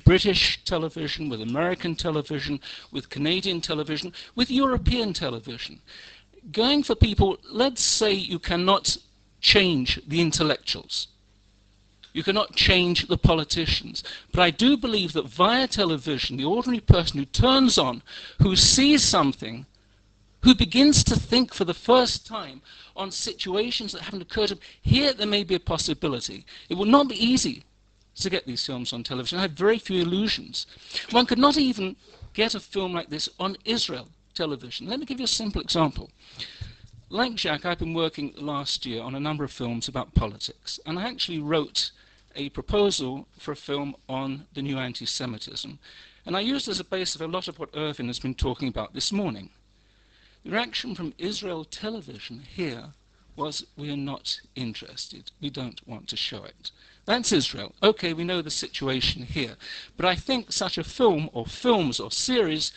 British television, with American television, with Canadian television, with European television. Going for people, let's say you cannot change the intellectuals. You cannot change the politicians. But I do believe that via television, the ordinary person who turns on, who sees something, who begins to think for the first time on situations that haven't occurred to him, here there may be a possibility. It will not be easy to get these films on television. I have very few illusions. One could not even get a film like this on Israel television. Let me give you a simple example. Like Jacques, I've been working last year on a number of films about politics, and I actually wrote a proposal for a film on the new anti-Semitism, and I used as a basis a lot of what Irwin has been talking about this morning. The reaction from Israel television here was, we are not interested, we don't want to show it. That's Israel. Okay, we know the situation here, but I think such a film, or films, or series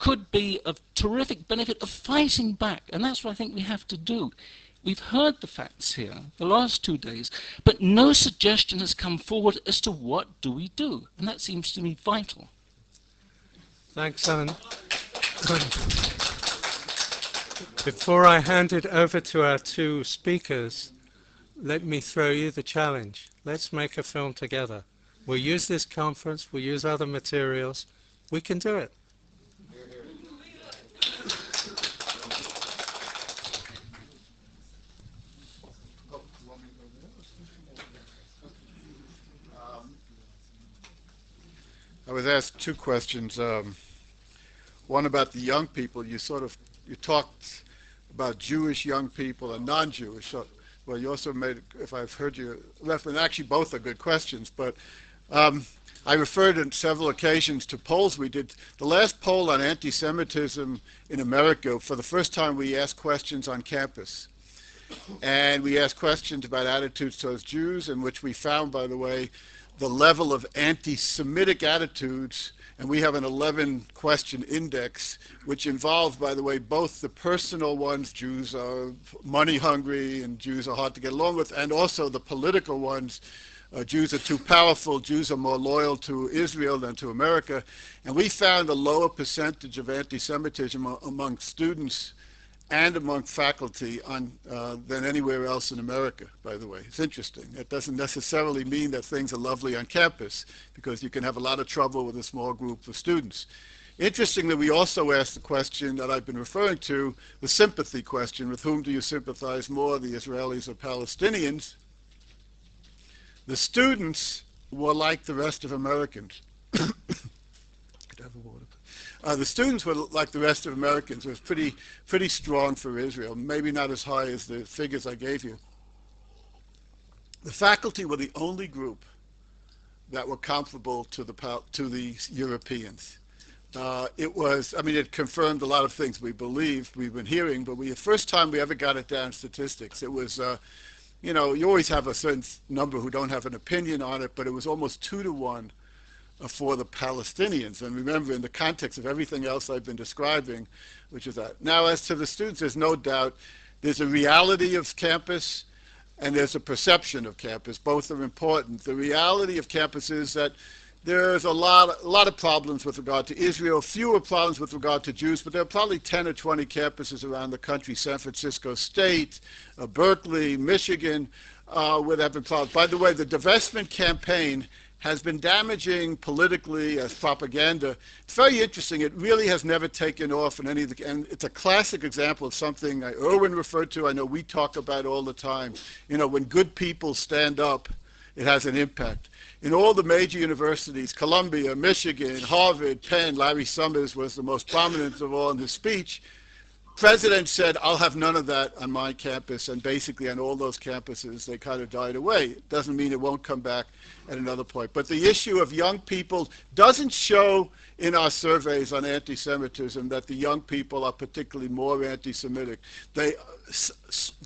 could be of terrific benefit of fighting back, and that's what I think we have to do. We've heard the facts here the last 2 days, but no suggestion has come forward as to what do we do, and that seems to me vital. Thanks, Alan. Before I hand it over to our two speakers, let me throw you the challenge. Let's make a film together. We'll use this conference, we'll use other materials. We can do it. I was asked two questions. One about the young people. You talked about Jewish young people and non-Jewish. So, well, you also made, if I've heard you, and actually both are good questions, but I referred on several occasions to polls we did. The last poll on anti-Semitism in America, for the first time we asked questions on campus. And we asked questions about attitudes towards Jews, in which we found, by the way, the level of anti-Semitic attitudes, and we have an 11-question index, which involves, by the way, both the personal ones, Jews are money hungry and Jews are hard to get along with, and also the political ones, Jews are too powerful, Jews are more loyal to Israel than to America. And we found a lower percentage of anti-Semitism among students and among faculty than anywhere else in America, by the way. It's interesting. It doesn't necessarily mean that things are lovely on campus, because you can have a lot of trouble with a small group of students. Interestingly, we also asked the question that I've been referring to, the sympathy question: with whom do you sympathize more, the Israelis or Palestinians? The students were like the rest of Americans. Could I have a water? The students were like the rest of Americans. It was pretty strong for Israel, maybe not as high as the figures I gave you. The faculty were the only group that were comparable to the Europeans. It confirmed a lot of things we believed, we've been hearing, but the first time we ever got it down statistics, it was, you always have a certain number who don't have an opinion on it, but it was almost 2-to-1 for the Palestinians. And remember, in the context of everything else I've been describing, which is that. Now, as to the students, there's no doubt there's a reality of campus and there's a perception of campus. Both are important. The reality of campus is that there's a lot of problems with regard to Israel, fewer problems with regard to Jews, but there are probably 10 or 20 campuses around the country, San Francisco State, Berkeley, Michigan, where there have been problems. By the way, the divestment campaign has been damaging politically as propaganda. It's very interesting. It really has never taken off in any of the, and it's a classic example of something Irwin referred to, I know we talk about all the time. When good people stand up, it has an impact. In all the major universities, Columbia, Michigan, Harvard, Penn, Larry Summers was the most prominent of all in his speech. President said, I'll have none of that on my campus, and basically on all those campuses, they kind of died away. It doesn't mean it won't come back at another point. But the issue of young people doesn't show in our surveys on anti-Semitism that the young people are particularly more anti-Semitic.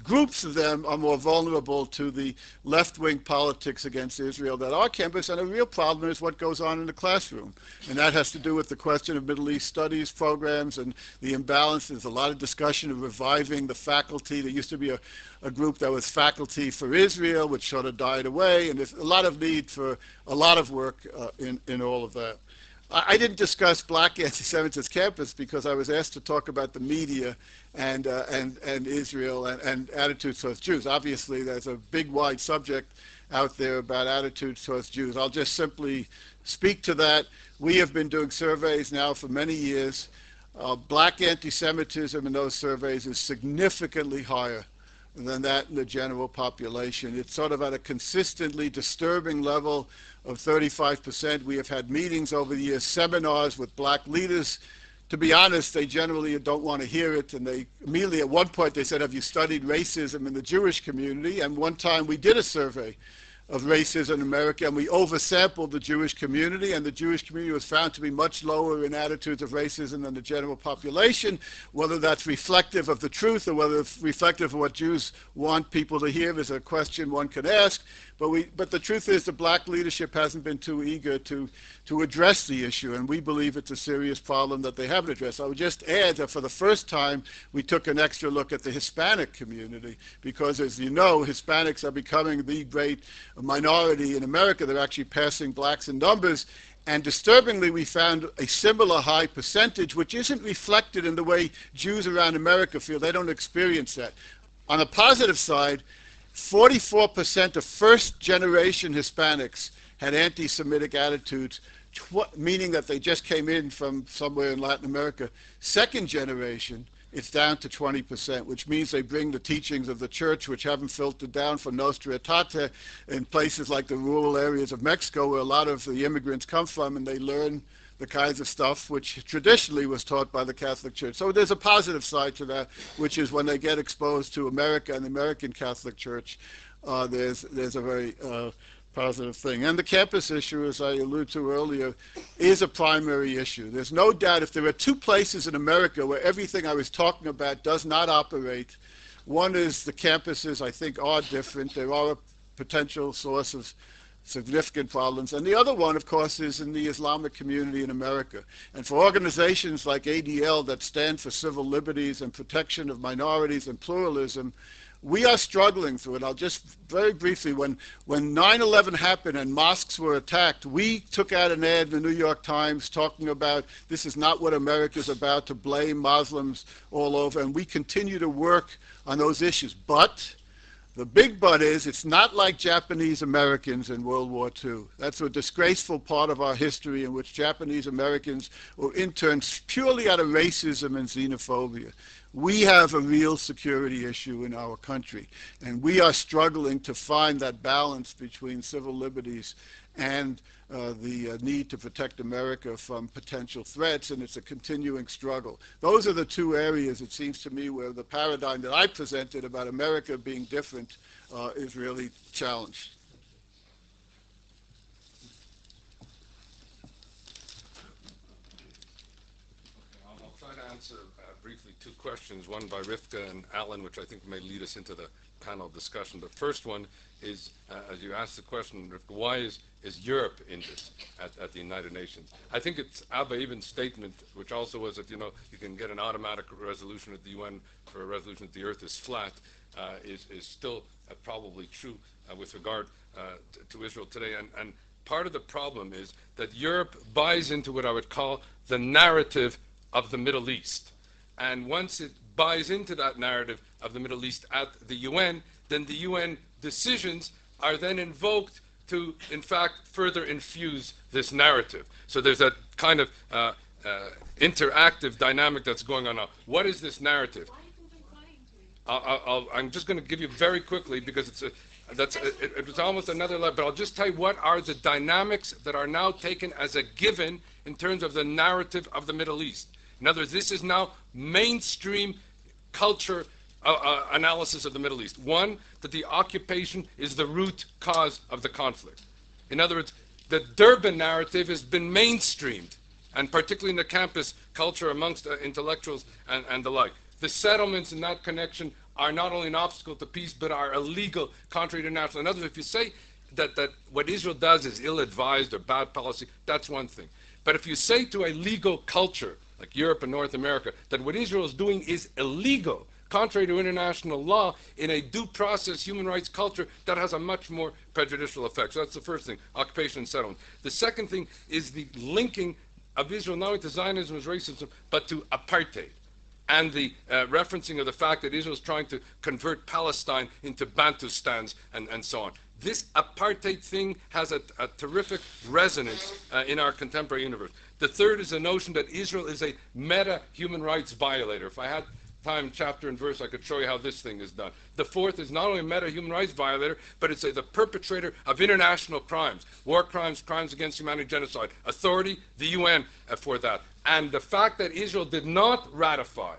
Groups of them are more vulnerable to the left-wing politics against Israel than our campus, and a real problem is what goes on in the classroom. And that has to do with the question of Middle East studies programs and the imbalance. There's a lot of discussion of reviving the faculty. There used to be a group that was faculty for Israel, which sort of died away, and there's a lot of need for a lot of work in all of that. I didn't discuss black anti-Semitism campus because I was asked to talk about the media and Israel and attitudes towards Jews. Obviously, there's a big, wide subject out there about attitudes towards Jews. I'll just simply speak to that. We have been doing surveys now for many years. Black anti-Semitism in those surveys is significantly higher than that in the general population. It's sort of at a consistently disturbing level of 35%. We have had meetings over the years, seminars with black leaders. To be honest, they generally don't want to hear it, and they immediately, at one point, they said, have you studied racism in the Jewish community? And one time we did a survey of racism in America, and we oversampled the Jewish community, and the Jewish community was found to be much lower in attitudes of racism than the general population. Whether that's reflective of the truth or whether it's reflective of what Jews want people to hear is a question one can ask. But the truth is the black leadership hasn't been too eager to address the issue, and we believe it's a serious problem that they haven't addressed. I would just add that for the first time, we took an extra look at the Hispanic community, because as you know, Hispanics are becoming the great minority in America. They're actually passing blacks in numbers. And disturbingly, we found a similar high percentage, which isn't reflected in the way Jews around America feel. They don't experience that. On the positive side, 44% of first-generation Hispanics had anti-Semitic attitudes, meaning that they just came in from somewhere in Latin America. Second generation, it's down to 20%, which means they bring the teachings of the church, which haven't filtered down from Nostra Aetate in places like the rural areas of Mexico, where a lot of the immigrants come from, and they learn the kinds of stuff which traditionally was taught by the Catholic Church. So there's a positive side to that, which is when they get exposed to America and the American Catholic Church, there's a very positive thing. And the campus issue, as I alluded to earlier, is a primary issue. There's no doubt if there are two places in America where everything I was talking about does not operate, one is the campuses, I think, are different. There are a potential source of significant problems. And the other one, of course, is in the Islamic community in America. And for organizations like ADL that stand for civil liberties and protection of minorities and pluralism, we are struggling through it. I'll just very briefly, when 9/11 happened and mosques were attacked, we took out an ad in the New York Times talking about this is not what America's about, to blame Muslims all over, and we continue to work on those issues. But the big but is, it's not like Japanese Americans in World War II. That's a disgraceful part of our history in which Japanese Americans were interned purely out of racism and xenophobia. We have a real security issue in our country, and we are struggling to find that balance between civil liberties and the need to protect America from potential threats, and it's a continuing struggle. Those are the two areas, it seems to me, where the paradigm that I presented about America being different is really challenged. I'll try to answer briefly two questions, one by Rivka and Alan, which I think may lead us into the panel discussion. The first one is, as you asked the question, Rivka, why is Europe in this at the United Nations? I think it's Abba Eben's statement, which also was that, you can get an automatic resolution at the UN for a resolution that the earth is flat, is still probably true with regard to Israel today. And part of the problem is that Europe buys into what I would call the narrative of the Middle East. And once it buys into that narrative of the Middle East at the UN, then the UN decisions are then invoked to, in fact, further infuse this narrative. So there's that kind of interactive dynamic that's going on now. What is this narrative? I'm just going to give you very quickly, because it was almost another level, but I'll just tell you what are the dynamics that are now taken as a given in terms of the narrative of the Middle East. In other words, this is now mainstream culture analysis of the Middle East. One, that the occupation is the root cause of the conflict. In other words, the Durban narrative has been mainstreamed, and particularly in the campus culture amongst intellectuals and the like. The settlements in that connection are not only an obstacle to peace, but are illegal, contrary to international. In other words, if you say that what Israel does is ill-advised or bad policy, that's one thing. But if you say to a legal culture, like Europe and North America, that what Israel is doing is illegal, contrary to international law, in a due process human rights culture, that has a much more prejudicial effect. So that's the first thing, occupation and settlement. The second thing is the linking of Israel not only to Zionism as racism, but to apartheid, and the referencing of the fact that Israel is trying to convert Palestine into Bantustans and so on. This apartheid thing has a terrific resonance in our contemporary universe. The third is the notion that Israel is a meta-human rights violator. If I had time, chapter and verse, I could show you how this thing is done. The fourth is not only a meta-human rights violator, but it's the perpetrator of international crimes, war crimes, crimes against humanity, genocide. Authority, the UN for that. And the fact that Israel did not ratify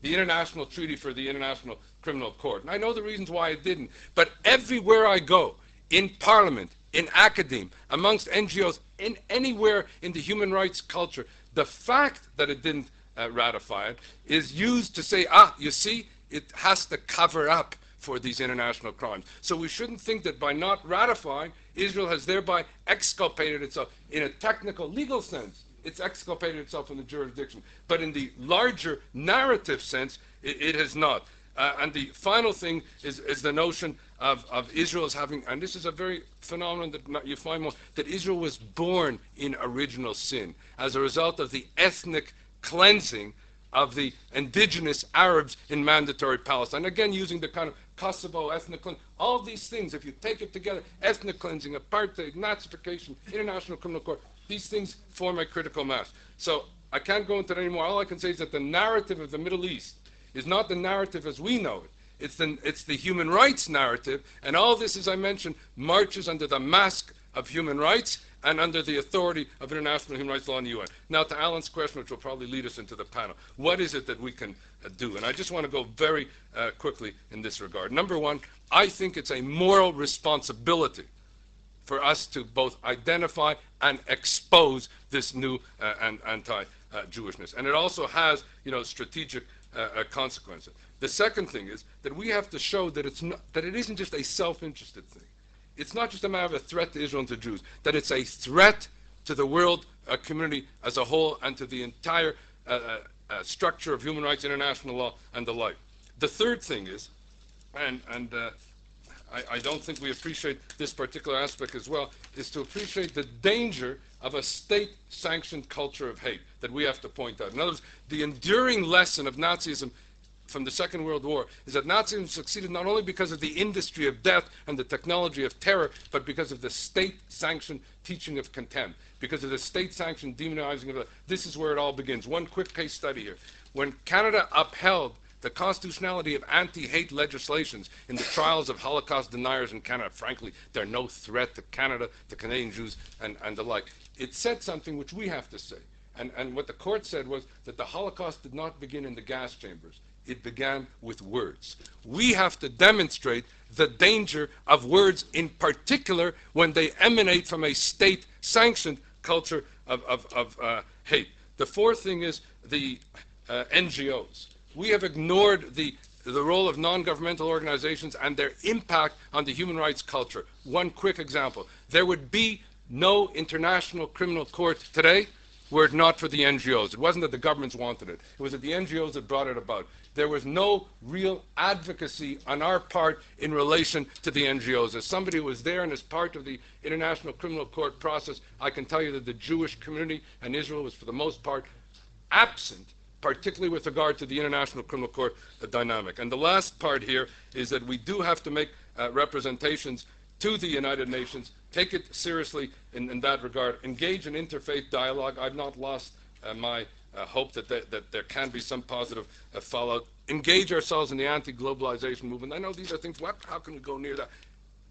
the International Treaty for the International Criminal Court, and I know the reasons why it didn't, but everywhere I go, in Parliament, in academia, amongst NGOs, in anywhere in the human rights culture, the fact that it didn't ratify it is used to say, you see, it has to cover up for these international crimes. So we shouldn't think that by not ratifying, Israel has thereby exculpated itself. In a technical, legal sense, it's exculpated itself from the jurisdiction. But in the larger narrative sense, it has not. And the final thing is the notion of Israel as having, and this is a very phenomenon that you find more, that Israel was born in original sin as a result of the ethnic cleansing of the indigenous Arabs in mandatory Palestine. Again, using the kind of Kosovo ethnic cleansing. All these things, if you take it together, ethnic cleansing, apartheid, Nazification, International Criminal Court, these things form a critical mass. So I can't go into it anymore. All I can say is that the narrative of the Middle East is not the narrative as we know it. It's the human rights narrative, and all this, as I mentioned, marches under the mask of human rights and under the authority of international human rights law in the UN. Now to Alan's question, which will probably lead us into the panel. What is it that we can do? And I just want to go very quickly in this regard. Number one, I think it's a moral responsibility for us to both identify and expose this new anti-Jewishness. And it also has, strategic consequences. The second thing is that we have to show that it isn't just a self-interested thing. it's not just a matter of a threat to Israel and to Jews, that it's a threat to the world community as a whole and to the entire structure of human rights, international law, and the like. The third thing is, I don't think we appreciate this particular aspect as well, is to appreciate the danger of a state-sanctioned culture of hate that we have to point out. In other words, the enduring lesson of Nazism from the Second World War is that Nazism succeeded not only because of the industry of death and the technology of terror, but because of the state-sanctioned teaching of contempt, because of the state-sanctioned demonizing of the... This is where it all begins. One quick case study here. When Canada upheld the constitutionality of anti-hate legislations in the trials of Holocaust deniers in Canada, frankly, they're no threat to Canada, to Canadian Jews, and the like. It said something which we have to say. And what the court said was that the Holocaust did not begin in the gas chambers. It began with words. We have to demonstrate the danger of words, in particular when they emanate from a state-sanctioned culture of hate. The fourth thing is the NGOs. We have ignored the role of non-governmental organizations and their impact on the human rights culture. One quick example. There would be no international criminal court today were it not for the NGOs. It wasn't that the governments wanted it. It was that the NGOs that brought it about. There was no real advocacy on our part in relation to the NGOs. As somebody who was there and as part of the International Criminal Court process, I can tell you that the Jewish community and Israel was for the most part absent, particularly with regard to the International Criminal Court dynamic. And the last part here is that we do have to make representations to the United Nations, take it seriously in that regard, engage in interfaith dialogue. I've not lost my hope that there can be some positive fallout. Engage ourselves in the anti-globalization movement. I know these are things, how can we go near that?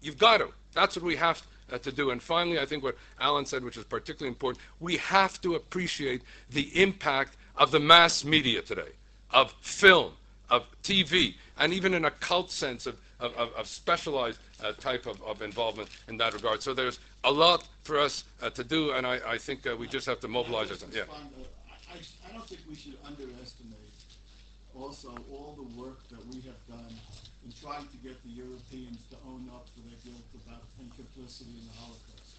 You've got to. That's what we have to do. And finally, I think what Alan said, which is particularly important, we have to appreciate the impact of the mass media today, of film, of TV, and even in a cult sense of specialized type of involvement in that regard. So there's a lot for us to do, and I think we just have to mobilize ourselves. Yeah. I don't think we should underestimate also all the work that we have done in trying to get the Europeans to own up to their guilt about and complicity in the Holocaust.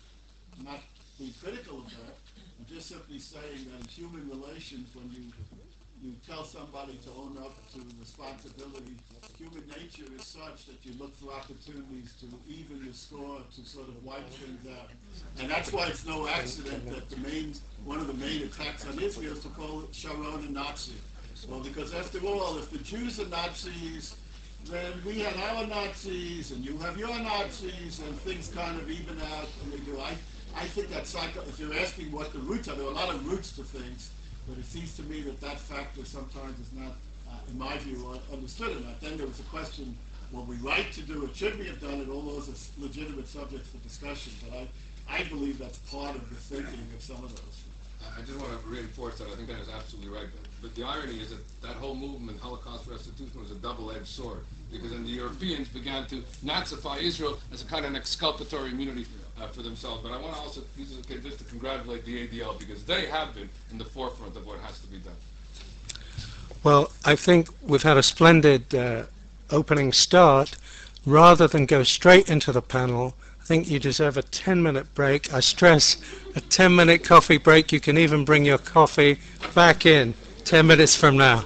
I'm not being critical of that. I'm just simply saying that in human relations, when you tell somebody to own up to responsibility, human nature is such that you look for opportunities to even the score, to sort of wipe things out. And that's why it's no accident that one of the main attacks on Israel is to call Sharon a Nazi. Well, because after all, if the Jews are Nazis, then we have our Nazis, and you have your Nazis, and things kind of even out. And they do. I think that cycle, if you're asking what the roots are, there are a lot of roots to things, but it seems to me that factor sometimes is not, in my view, understood enough. Then there was a question, were we right to do it? Should we have done it? All those are legitimate subjects for discussion, but I believe that's part of the thinking of some of those. I just want to reinforce that. I think that is absolutely right. But the irony is that whole movement, Holocaust restitution, was a double-edged sword, because then the Europeans began to Nazify Israel as a kind of an exculpatory immunity for themselves. But I want to also use this occasion just to congratulate the ADL, because they have been in the forefront of what has to be done. Well, I think we've had a splendid opening start. Rather than go straight into the panel, I think you deserve a 10-minute break. I stress a 10-minute coffee break. You can even bring your coffee back in 10 minutes from now.